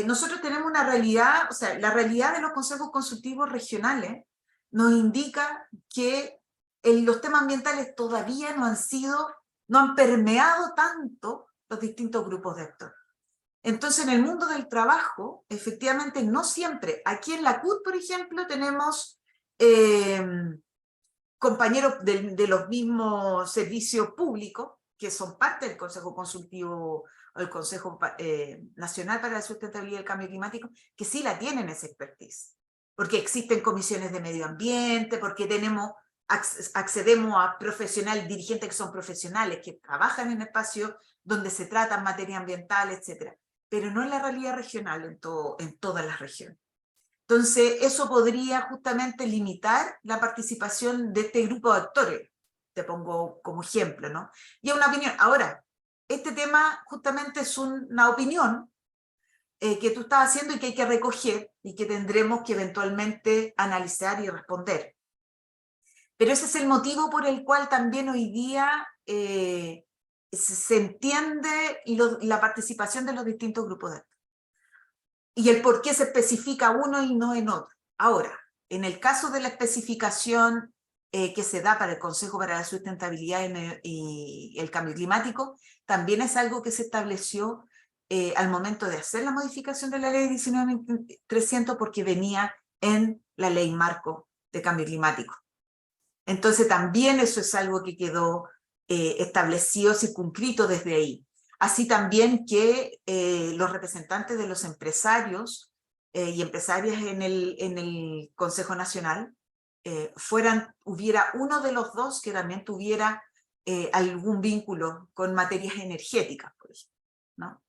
Nosotros tenemos una realidad, o sea, la realidad de los consejos consultivos regionales nos indica que los temas ambientales todavía no han permeado tanto los distintos grupos de actores. Entonces, en el mundo del trabajo, efectivamente, no siempre. Aquí en la CUT, por ejemplo, tenemos compañeros de los mismos servicios públicos, que son parte del Consejo Consultivo o el Consejo Nacional para la Sustentabilidad y el Cambio Climático, que sí la tienen esa expertise. Porque existen comisiones de medio ambiente, porque accedemos a dirigentes que son profesionales, que trabajan en espacios donde se tratan materia ambiental, etc. Pero no en la realidad regional, en todas las regiones. Entonces, eso podría justamente limitar la participación de este grupo de actores. Te pongo como ejemplo, ¿no? Y es una opinión. Ahora, este tema justamente es una opinión que tú estás haciendo y que hay que recoger y que tendremos que eventualmente analizar y responder. Pero ese es el motivo por el cual también hoy día se entiende la participación de los distintos grupos de actores. Y el por qué se especifica uno y no en otro. Ahora, en el caso de la especificación que se da para el Consejo para la Sustentabilidad y el Cambio Climático, también es algo que se estableció al momento de hacer la modificación de la ley 19.300 porque venía en la ley marco de cambio climático. Entonces también eso es algo que quedó establecido, circunscrito desde ahí. así también que los representantes de los empresarios y empresarias en el Consejo Nacional hubiera uno de los dos que también tuviera algún vínculo con materias energéticas, por ejemplo, ¿no?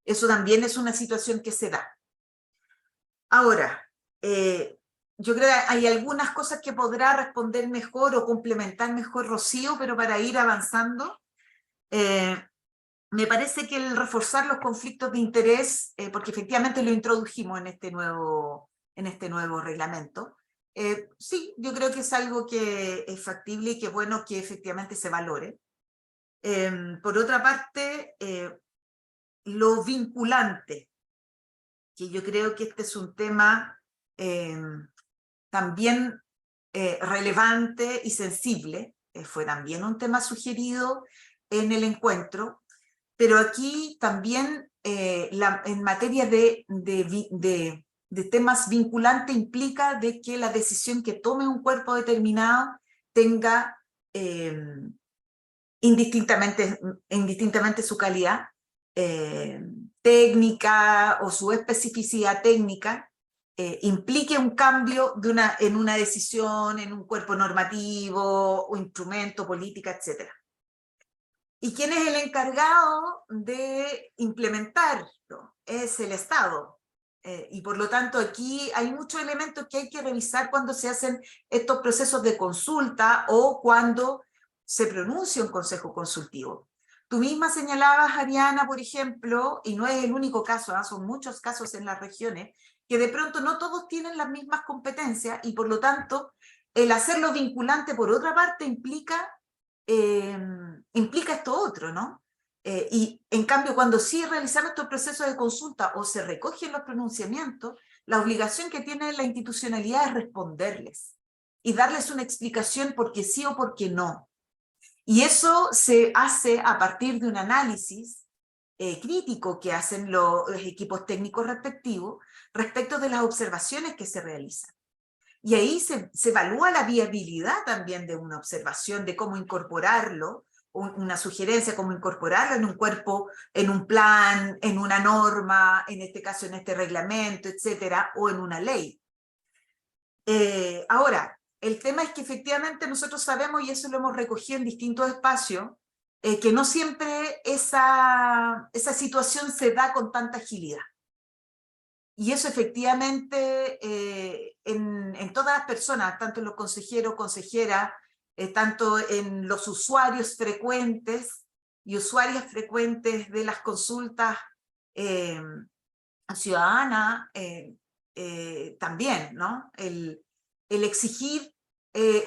Eso también es una situación que se da. Ahora, yo creo que hay algunas cosas que podrá responder mejor o complementar mejor Rocío, pero para ir avanzando, me parece que el reforzar los conflictos de interés, porque efectivamente lo introdujimos en este nuevo reglamento, sí, yo creo que es algo que es factible y que es bueno que efectivamente se valore. Por otra parte, lo vinculante, que yo creo que este es un tema también relevante y sensible, fue también un tema sugerido en el encuentro, pero aquí también en materia de temas vinculantes implica de que la decisión que tome un cuerpo determinado tenga indistintamente su calidad técnica o su especificidad técnica, implique un cambio en una decisión, en un cuerpo normativo o instrumento, política, etc. ¿Y quién es el encargado de implementarlo? Es el Estado. Y por lo tanto aquí hay muchos elementos que hay que revisar cuando se hacen estos procesos de consulta o cuando se pronuncia un consejo consultivo. Tú misma señalabas, Ariana, por ejemplo, y no es el único caso, son muchos casos en las regiones, que de pronto no todos tienen las mismas competencias y por lo tanto el hacerlo vinculante por otra parte implica esto otro, ¿no? Y en cambio cuando sí realizamos estos procesos de consulta o se recogen los pronunciamientos, la obligación que tiene la institucionalidad es responderles y darles una explicación por qué sí o por qué no. Y eso se hace a partir de un análisis crítico que hacen los equipos técnicos respectivos respecto de las observaciones que se realizan. Y ahí se evalúa la viabilidad también de una observación, de cómo incorporarlo, una sugerencia, cómo incorporarlo en un cuerpo, en un plan, en una norma, en este caso en este reglamento, etcétera, o en una ley. Ahora, el tema es que efectivamente nosotros sabemos, y eso lo hemos recogido en distintos espacios, que no siempre esa situación se da con tanta agilidad. Y eso efectivamente en todas las personas, tanto en los consejeros, consejeras, tanto en los usuarios frecuentes y usuarias frecuentes de las consultas ciudadanas, también, ¿no? El exigir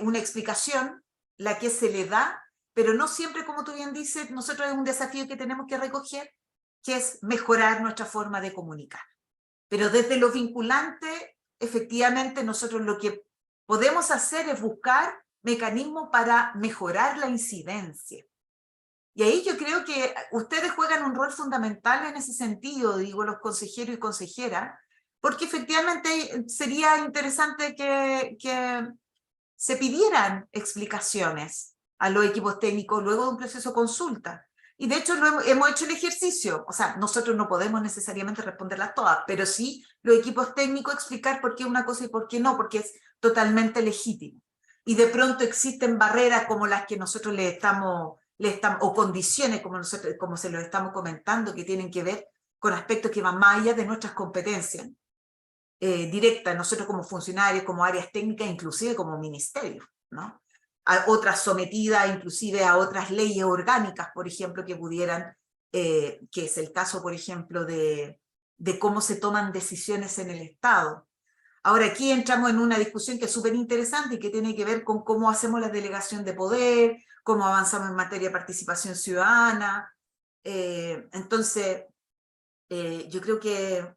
una explicación, la que se le da, pero no siempre, como tú bien dices, nosotros es un desafío que tenemos que recoger, que es mejorar nuestra forma de comunicar. Pero desde lo vinculante, efectivamente, nosotros lo que podemos hacer es buscar mecanismos para mejorar la incidencia. Y ahí yo creo que ustedes juegan un rol fundamental en ese sentido, digo, los consejeros y consejeras, porque efectivamente sería interesante que se pidieran explicaciones a los equipos técnicos luego de un proceso de consulta. Y de hecho hemos hecho el ejercicio, o sea, nosotros no podemos necesariamente responderlas todas, pero sí los equipos técnicos explicar por qué una cosa y por qué no, porque es totalmente legítimo. Y de pronto existen barreras como las que nosotros o condiciones como se lo estamos comentando, que tienen que ver con aspectos que van más allá de nuestras competencias directas, nosotros como funcionarios, como áreas técnicas, inclusive como ministerio, ¿no? A otras sometidas inclusive a otras leyes orgánicas, por ejemplo, que pudieran, que es el caso, por ejemplo, de cómo se toman decisiones en el Estado. Ahora aquí entramos en una discusión que es súper interesante y que tiene que ver con cómo hacemos la delegación de poder, cómo avanzamos en materia de participación ciudadana. Entonces, yo creo que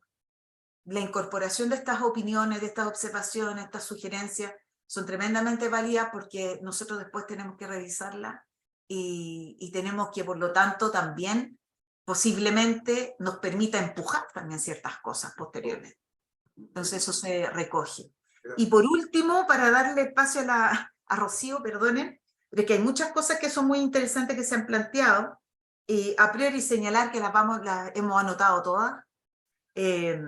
la incorporación de estas opiniones, de estas observaciones, estas sugerencias, son tremendamente válidas porque nosotros después tenemos que revisarlas y tenemos que, por lo tanto, también posiblemente nos permita empujar también ciertas cosas posteriormente. Entonces eso se recoge. Y por último, para darle espacio a Rocío, perdonen, de que hay muchas cosas que son muy interesantes que se han planteado. Y a priori señalar que las hemos anotado todas. Es,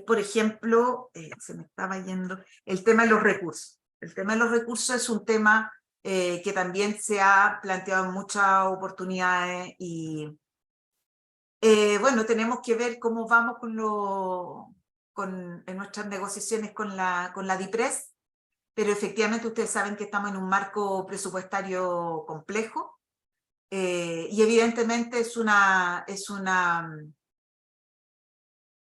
por ejemplo, se me estaba yendo, el tema de los recursos. El tema de los recursos es un tema que también se ha planteado en muchas oportunidades y bueno, tenemos que ver cómo vamos en nuestras negociaciones con la DIPRES, pero efectivamente ustedes saben que estamos en un marco presupuestario complejo y evidentemente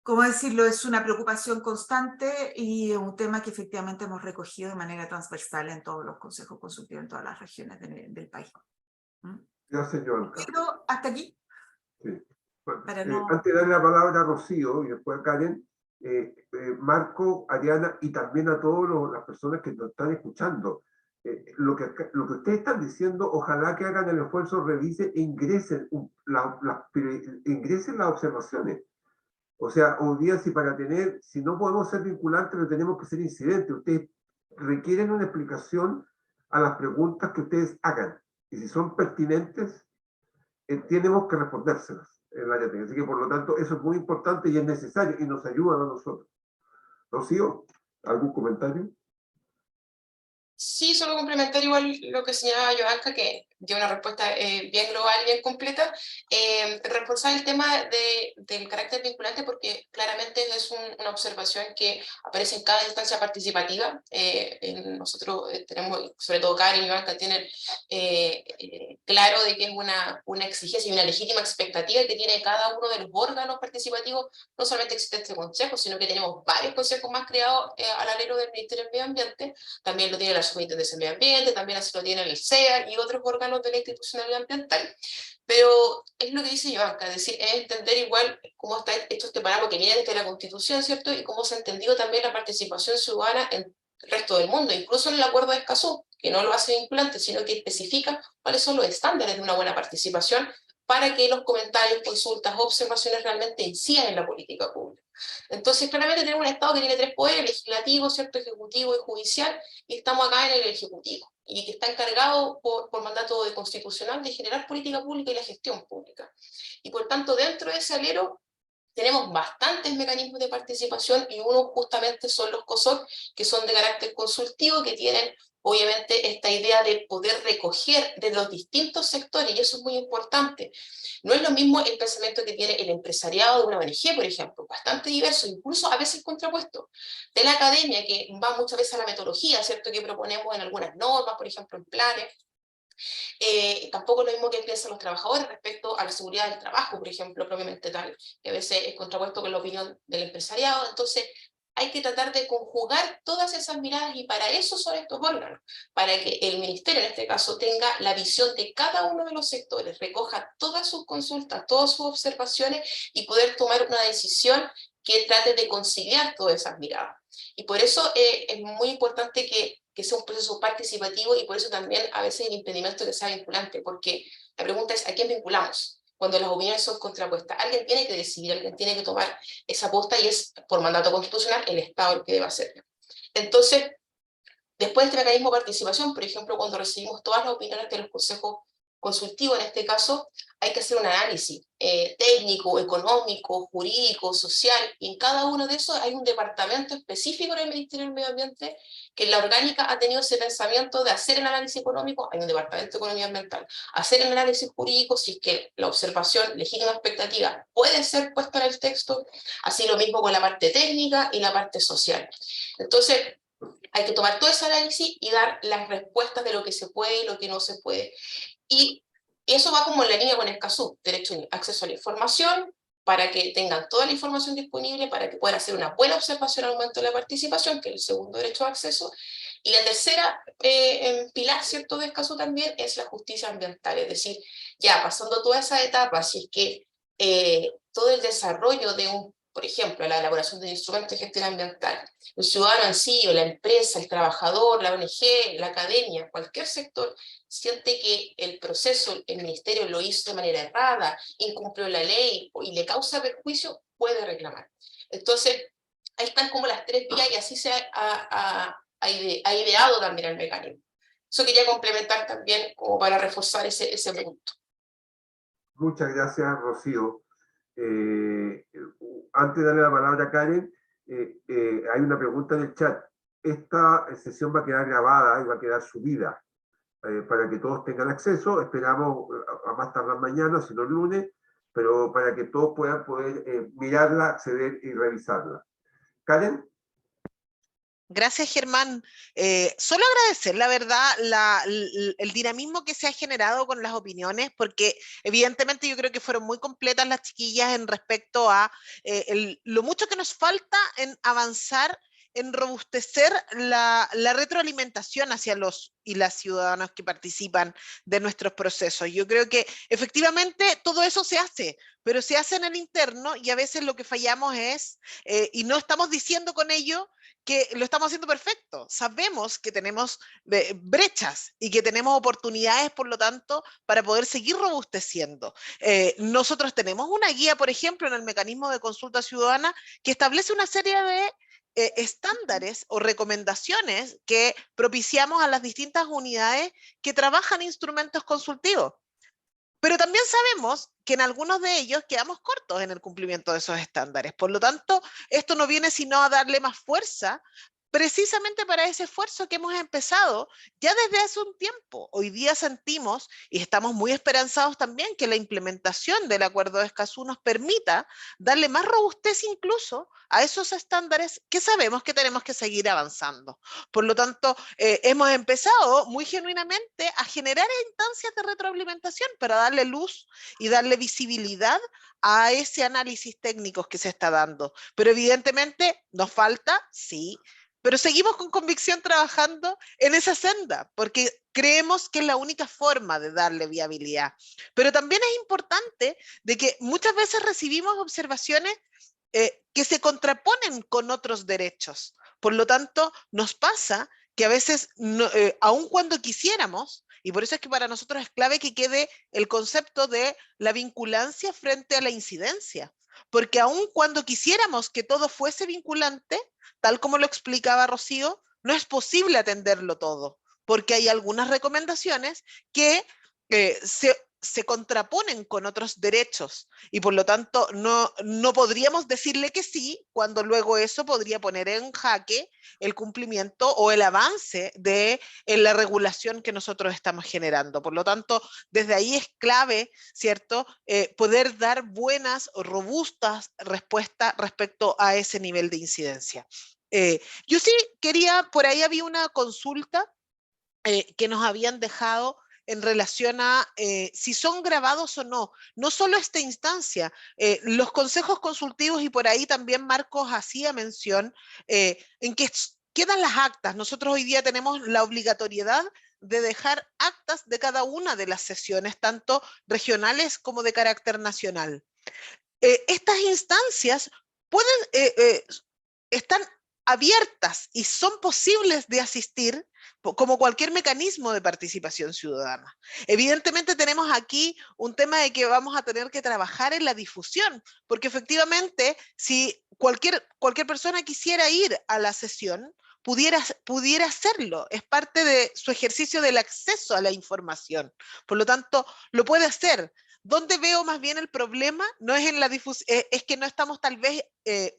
¿cómo decirlo? Es una preocupación constante y un tema que efectivamente hemos recogido de manera transversal en todos los consejos consultivos, en todas las regiones del país. Gracias, Joan. Pero hasta aquí. Sí. Bueno, Para no... antes de darle la palabra a Rocío y después a Karen, Marco, Ariana y también a todas las personas que nos están escuchando. Lo que ustedes están diciendo, ojalá que hagan el esfuerzo, revisen e ingresen las observaciones. O sea, hoy día si no podemos ser vinculantes, pero tenemos que ser incidentes. Ustedes requieren una explicación a las preguntas que ustedes hagan. Y si son pertinentes, tenemos que respondérselas en el área técnica. Así que, por lo tanto, eso es muy importante y es necesario y nos ayuda a nosotros. Rocío, ¿algún comentario? Sí, solo complementar igual lo que señalaba Joanca, que dio una respuesta bien global, bien completa. Reforzar el tema del carácter vinculante, porque claramente es una observación que aparece en cada instancia participativa. Nosotros tenemos, sobre todo Karen y Joanca, tienen claro de que es una exigencia y una legítima expectativa que tiene cada uno de los órganos participativos. No solamente existe este consejo, sino que tenemos varios consejos más creados al alero del Ministerio del Medio Ambiente. También lo tiene la Superintendencia de Medio Ambiente, también así lo tiene el CEA y otros órganos de la institucionalidad ambiental. Pero es lo que dice Joanca, es decir, es entender igual cómo está hecho este parámetro que viene desde la Constitución, ¿cierto? Y cómo se ha entendido también la participación ciudadana en el resto del mundo, incluso en el Acuerdo de Escazú, que no lo hace vinculante, sino que especifica cuáles son los estándares de una buena participación para que los comentarios, consultas, observaciones realmente incidan en la política pública. Entonces, claramente tenemos un Estado que tiene tres poderes, legislativo, ¿cierto?, ejecutivo y judicial, y estamos acá en el ejecutivo, y que está encargado por mandato constitucional de generar política pública y la gestión pública. Y por tanto, dentro de ese alero, tenemos bastantes mecanismos de participación y uno justamente son los COSOC, que son de carácter consultivo, que tienen obviamente esta idea de poder recoger de los distintos sectores, y eso es muy importante. No es lo mismo el pensamiento que tiene el empresariado de una ONG, por ejemplo, bastante diverso, incluso a veces contrapuesto, de la academia, que va muchas veces a la metodología, ¿cierto?, que proponemos en algunas normas, por ejemplo, en planes. Tampoco es lo mismo que piensan los trabajadores respecto a la seguridad del trabajo, por ejemplo, propiamente tal, que a veces es contrapuesto con la opinión del empresariado. Entonces, hay que tratar de conjugar todas esas miradas, y para eso son estos órganos, para que el ministerio en este caso tenga la visión de cada uno de los sectores, recoja todas sus consultas, todas sus observaciones y poder tomar una decisión que trate de conciliar todas esas miradas. Y por eso es muy importante que sea un proceso participativo, y por eso también a veces el impedimento que sea vinculante, porque la pregunta es: ¿a quién vinculamos? Cuando las opiniones son contrapuestas, alguien tiene que decidir, alguien tiene que tomar esa posta, y es por mandato constitucional el Estado el que debe hacerlo. Entonces, después de este mecanismo de participación, por ejemplo, cuando recibimos todas las opiniones de los consejos consultivos, en este caso, hay que hacer un análisis técnico, económico, jurídico, social, y en cada uno de esos hay un departamento específico en el Ministerio del Medio Ambiente que en la orgánica ha tenido ese pensamiento de hacer el análisis económico. Hay un departamento de economía ambiental, hacer el análisis jurídico si es que la observación, legítima expectativa, puede ser puesta en el texto, así lo mismo con la parte técnica y la parte social. Entonces, hay que tomar todo ese análisis y dar las respuestas de lo que se puede y lo que no se puede. Y eso va como en la línea con Escazú: derecho a acceso a la información, para que tengan toda la información disponible, para que puedan hacer una buena observación al momento de la participación, que es el segundo derecho a acceso. Y la tercera pilar, ¿cierto?, de Escazú también es la justicia ambiental, es decir, ya pasando toda esa etapa, si es que todo el desarrollo de por ejemplo, la elaboración de instrumentos de gestión ambiental, el ciudadano en sí, o la empresa, el trabajador, la ONG, la academia, cualquier sector, siente que el proceso, el ministerio lo hizo de manera errada, incumplió la ley y le causa perjuicio, puede reclamar. Entonces, ahí están como las tres vías, y así se ha ideado también el mecanismo. Eso quería complementar también como para reforzar ese punto. Muchas gracias, Rocío. Antes de darle la palabra a Karen, hay una pregunta en el chat. Esta sesión va a quedar grabada y va a quedar subida para que todos tengan acceso. Esperamos a más tardar mañana, si no lunes, pero para que todos puedan poder mirarla, acceder y revisarla. Karen. Gracias, Germán. Solo agradecer, la verdad, el dinamismo que se ha generado con las opiniones, porque evidentemente yo creo que fueron muy completas las chiquillas en respecto a lo mucho que nos falta en avanzar, en robustecer la retroalimentación hacia los y las ciudadanos que participan de nuestros procesos. Yo creo que efectivamente todo eso se hace, pero se hace en el interno y a veces lo que fallamos es, y no estamos diciendo con ello, que lo estamos haciendo perfecto. Sabemos que tenemos brechas y que tenemos oportunidades, por lo tanto, para poder seguir robusteciendo. Nosotros tenemos una guía, por ejemplo, en el mecanismo de consulta ciudadana que establece una serie de estándares o recomendaciones que propiciamos a las distintas unidades que trabajan instrumentos consultivos. Pero también sabemos que en algunos de ellos quedamos cortos en el cumplimiento de esos estándares. Por lo tanto, esto no viene sino a darle más fuerza precisamente para ese esfuerzo que hemos empezado ya desde hace un tiempo. Hoy día sentimos y estamos muy esperanzados también que la implementación del Acuerdo de Escazú nos permita darle más robustez incluso a esos estándares que sabemos que tenemos que seguir avanzando. Por lo tanto, hemos empezado muy genuinamente a generar instancias de retroalimentación para darle luz y darle visibilidad a ese análisis técnico que se está dando. Pero evidentemente nos falta, sí, pero seguimos con convicción trabajando en esa senda, porque creemos que es la única forma de darle viabilidad. Pero también es importante de que muchas veces recibimos observaciones que se contraponen con otros derechos. Por lo tanto, nos pasa que a veces, aun cuando quisiéramos, y por eso es que para nosotros es clave que quede el concepto de la vinculancia frente a la incidencia, porque aun cuando quisiéramos que todo fuese vinculante, tal como lo explicaba Rocío, no es posible atenderlo todo, porque hay algunas recomendaciones que se contraponen con otros derechos y por lo tanto no podríamos decirle que sí cuando luego eso podría poner en jaque el cumplimiento o el avance de la regulación que nosotros estamos generando. Por lo tanto, desde ahí es clave, ¿cierto?, poder dar buenas o robustas respuestas respecto a ese nivel de incidencia. Yo sí quería, por ahí había una consulta que nos habían dejado en relación a si son grabados o no. No solo esta instancia, los consejos consultivos, y por ahí también Marcos hacía mención, en que quedan las actas. Nosotros hoy día tenemos la obligatoriedad de dejar actas de cada una de las sesiones, tanto regionales como de carácter nacional. Estas instancias están abiertas y son posibles de asistir como cualquier mecanismo de participación ciudadana. Evidentemente tenemos aquí un tema de que vamos a tener que trabajar en la difusión, porque efectivamente si cualquier persona quisiera ir a la sesión, pudiera hacerlo, es parte de su ejercicio del acceso a la información, por lo tanto lo puede hacer. ¿Dónde veo más bien el problema? No es en la difusión, es que no estamos tal vez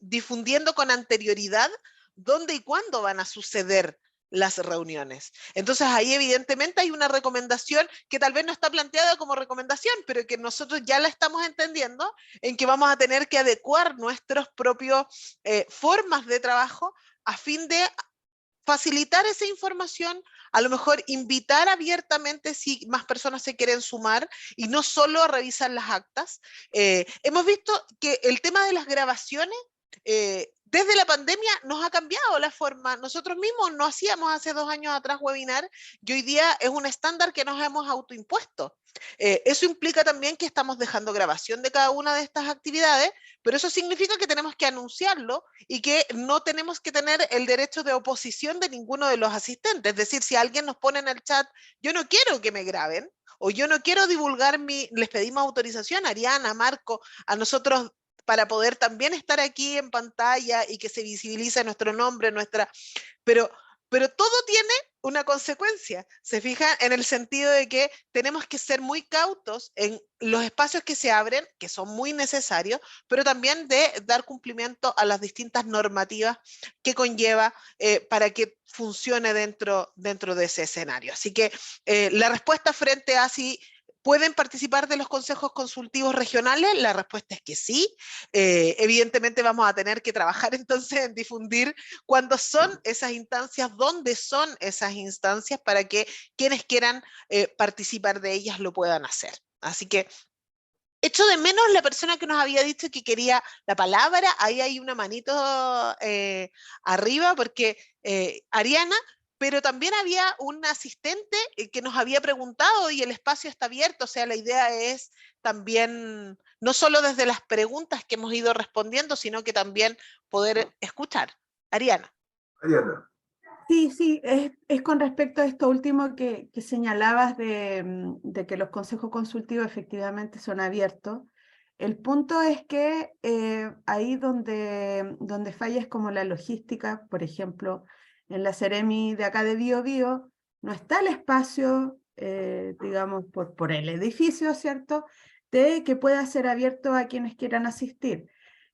difundiendo con anterioridad dónde y cuándo van a suceder las reuniones. Entonces ahí evidentemente hay una recomendación que tal vez no está planteada como recomendación, pero que nosotros ya la estamos entendiendo, en que vamos a tener que adecuar nuestros propios formas de trabajo a fin de facilitar esa información, a lo mejor invitar abiertamente si más personas se quieren sumar y no solo a revisar las actas. Hemos visto que el tema de las grabaciones desde la pandemia nos ha cambiado la forma. Nosotros mismos no hacíamos hace 2 años atrás webinar y hoy día es un estándar que nos hemos autoimpuesto. Eso implica también que estamos dejando grabación de cada una de estas actividades, pero eso significa que tenemos que anunciarlo y que no tenemos que tener el derecho de oposición de ninguno de los asistentes. Es decir, si alguien nos pone en el chat, yo no quiero que me graben, o yo no quiero divulgar les pedimos autorización a Ariana, a Marco, a nosotros, para poder también estar aquí en pantalla y que se visibilice nuestro nombre, pero todo tiene una consecuencia, se fijan, en el sentido de que tenemos que ser muy cautos en los espacios que se abren, que son muy necesarios, pero también de dar cumplimiento a las distintas normativas que conlleva para que funcione dentro de ese escenario. Así que la respuesta frente a si ¿pueden participar de los consejos consultivos regionales? La respuesta es que sí. Evidentemente vamos a tener que trabajar entonces en difundir cuándo son esas instancias, dónde son esas instancias, para que quienes quieran participar de ellas lo puedan hacer. Así que echo de menos la persona que nos había dicho que quería la palabra. Ahí hay una manito arriba, porque Ariana, pero también había un asistente que nos había preguntado y el espacio está abierto. O sea, la idea es también, no solo desde las preguntas que hemos ido respondiendo, sino que también poder escuchar. Ariana. Ariana. Sí, sí, es con respecto a esto último que señalabas de que los consejos consultivos efectivamente son abiertos. El punto es que ahí donde falla es como la logística, por ejemplo, en la Seremi de acá de Bio Bio, no está el espacio, digamos, por el edificio, ¿cierto?, de que pueda ser abierto a quienes quieran asistir.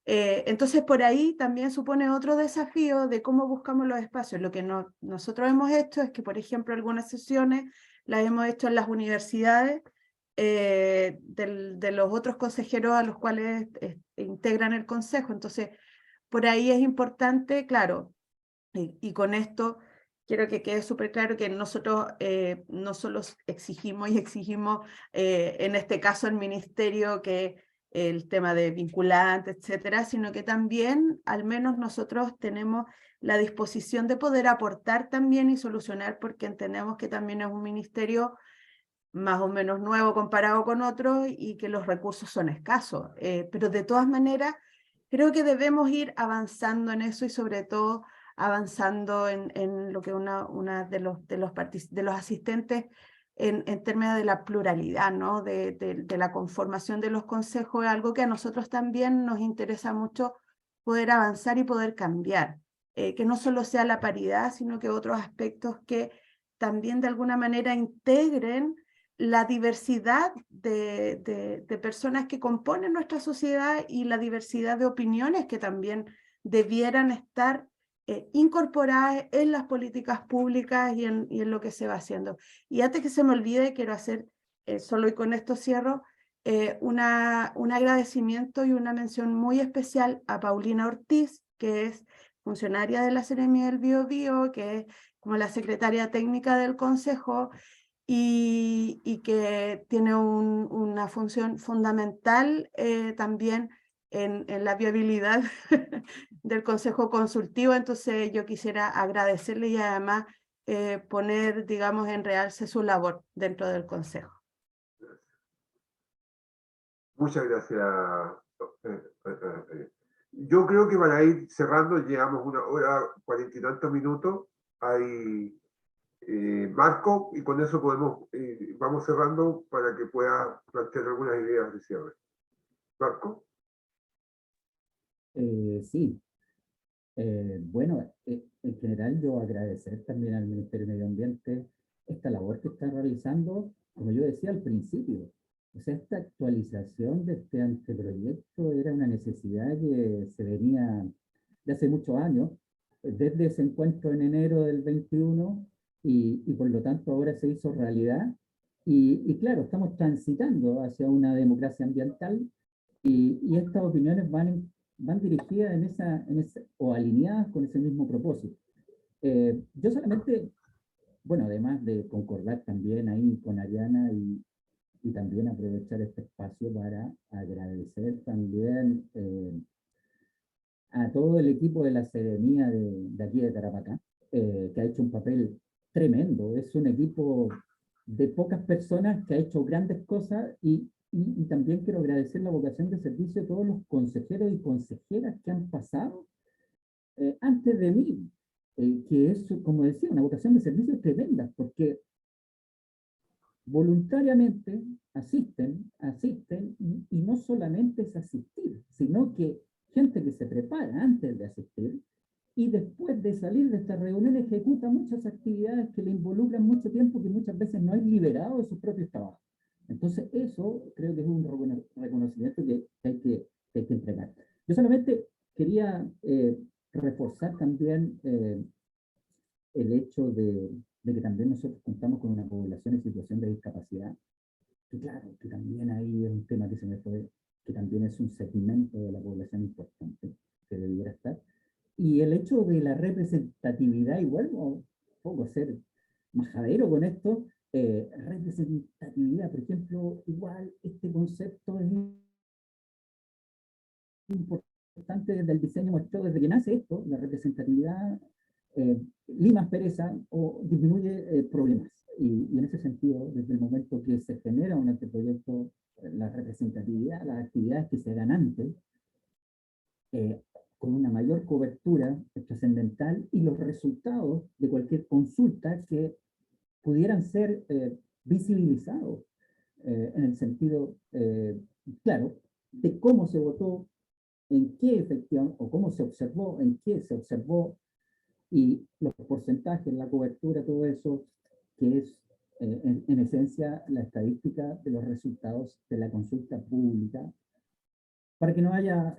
Entonces, por ahí también supone otro desafío de cómo buscamos los espacios. Lo que nosotros hemos hecho es que, por ejemplo, algunas sesiones las hemos hecho en las universidades de los otros consejeros a los cuales integran el consejo. Entonces, por ahí es importante, claro, y con esto quiero que quede súper claro que nosotros no solo exigimos en este caso el ministerio, que el tema de vinculante, etcétera, sino que también al menos nosotros tenemos la disposición de poder aportar también y solucionar, porque entendemos que también es un ministerio más o menos nuevo comparado con otros y que los recursos son escasos. Pero de todas maneras, creo que debemos ir avanzando en eso y sobre todo avanzando en lo que una de los asistentes en términos de la pluralidad, ¿no? de la conformación de los consejos, es algo que a nosotros también nos interesa mucho poder avanzar y poder cambiar. Que no solo sea la paridad, sino que otros aspectos que también de alguna manera integren la diversidad de personas que componen nuestra sociedad y la diversidad de opiniones que también debieran estar incorporadas en las políticas públicas y en lo que se va haciendo. Y antes que se me olvide, quiero hacer, solo y con esto cierro, un agradecimiento y una mención muy especial a Paulina Ortiz, que es funcionaria de la Seremi del Bio Bio, que es como la secretaria técnica del Consejo, y que tiene una función fundamental también en la viabilidad del Consejo Consultivo. Entonces yo quisiera agradecerle y además poner, digamos, en realce su labor dentro del Consejo. Muchas gracias. Yo creo que para ir cerrando, llevamos 1 hora 40 y tantos minutos. Hay Marco, y con eso vamos cerrando para que pueda plantear algunas ideas de cierre. Marco. Sí. Bueno, en general yo agradecer también al Ministerio de Medio Ambiente esta labor que está realizando, como yo decía al principio. O sea, esta actualización de este anteproyecto era una necesidad que se venía de hace muchos años, desde ese encuentro en enero del 21, y por lo tanto ahora se hizo realidad. Y claro, estamos transitando hacia una democracia ambiental y estas opiniones van dirigidas o alineadas con ese mismo propósito. Yo solamente, bueno, además de concordar también ahí con Ariana y también aprovechar este espacio para agradecer también a todo el equipo de la Seremía de aquí de Tarapacá, que ha hecho un papel tremendo. Es un equipo de pocas personas que ha hecho grandes cosas y también quiero agradecer la vocación de servicio de todos los consejeros y consejeras que han pasado antes de mí, que es, como decía, una vocación de servicio tremenda, porque voluntariamente asisten y no solamente es asistir, sino que gente que se prepara antes de asistir y después de salir de esta reunión ejecuta muchas actividades que le involucran mucho tiempo que muchas veces no es liberado de sus propios trabajos. Entonces eso creo que es un reconocimiento que hay que entregar. Yo solamente quería reforzar también el hecho de que también nosotros contamos con una población en situación de discapacidad, y claro, que también ahí es un tema que se me fue, que también es un segmento de la población importante que debiera estar. Y el hecho de la representatividad, igual, un poco ser majadero con esto, representatividad, por ejemplo, igual este concepto es importante desde el diseño nuestro, desde que nace esto, la representatividad lima aspereza o disminuye problemas. Y en ese sentido, desde el momento que se genera un anteproyecto, la representatividad, las actividades que se hagan antes, con una mayor cobertura trascendental y los resultados de cualquier consulta que pudieran ser visibilizados en el sentido, claro, de cómo se votó, en qué efectivamente, o cómo se observó, en qué se observó, y los porcentajes, la cobertura, todo eso, que es en esencia la estadística de los resultados de la consulta pública, para que no haya,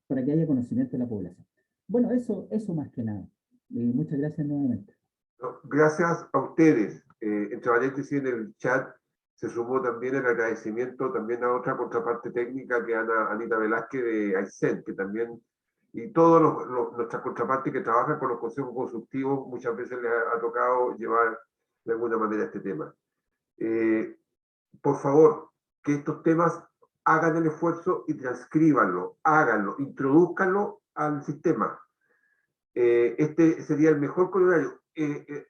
para que haya conocimiento de la población. Bueno, eso más que nada. Muchas gracias nuevamente. Gracias a ustedes. Entre paréntesis, en el chat se sumó también el agradecimiento también a otra contraparte técnica, que Anita Velázquez de Aysén, que también, y todos nuestras contrapartes que trabajan con los consejos consultivos, muchas veces les ha tocado llevar de alguna manera este tema. Por favor, que estos temas hagan el esfuerzo y transcríbanlo, háganlo, introduzcanlo al sistema. Este sería el mejor corolario,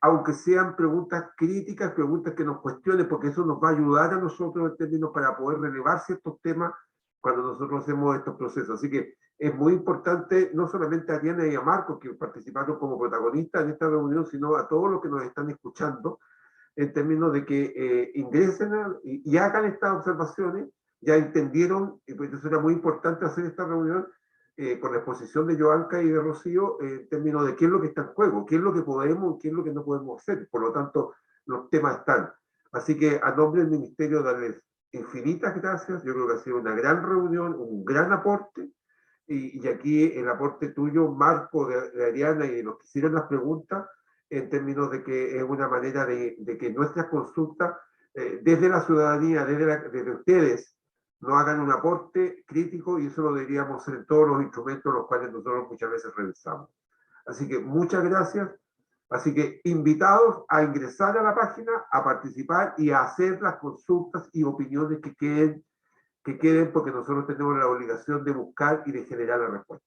aunque sean preguntas críticas, preguntas que nos cuestionen, porque eso nos va a ayudar a nosotros en términos para poder relevar ciertos temas cuando nosotros hacemos estos procesos. Así que es muy importante, no solamente a Diana y a Marcos, que participaron como protagonistas en esta reunión, sino a todos los que nos están escuchando, en términos de que ingresen y hagan estas observaciones. Ya entendieron, y pues eso era muy importante hacer esta reunión, con la exposición de Joanca y de Rocío, en términos de qué es lo que está en juego, qué es lo que podemos, qué es lo que no podemos hacer. Por lo tanto, los temas están. Así que a nombre del Ministerio, darles infinitas gracias. Yo creo que ha sido una gran reunión, un gran aporte. Y aquí el aporte tuyo, Marco, de Ariana y de los que hicieron las preguntas, en términos de que es una manera de que nuestras consultas, desde la ciudadanía, desde ustedes, no hagan un aporte crítico, y eso lo deberíamos hacer en todos los instrumentos los cuales nosotros muchas veces revisamos. Así que muchas gracias. Así que invitados a ingresar a la página, a participar y a hacer las consultas y opiniones que queden, porque nosotros tenemos la obligación de buscar y de generar la respuesta.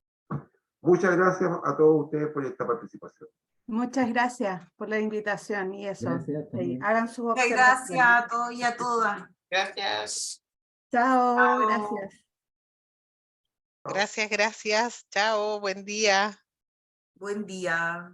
Muchas gracias a todos ustedes por esta participación. Muchas gracias por la invitación y eso. Gracias, Hagan sus Muchas observaciones. gracias a todos y a todas. Gracias. Chao, Chao. gracias. Gracias, gracias. Chao, buen día. Buen día.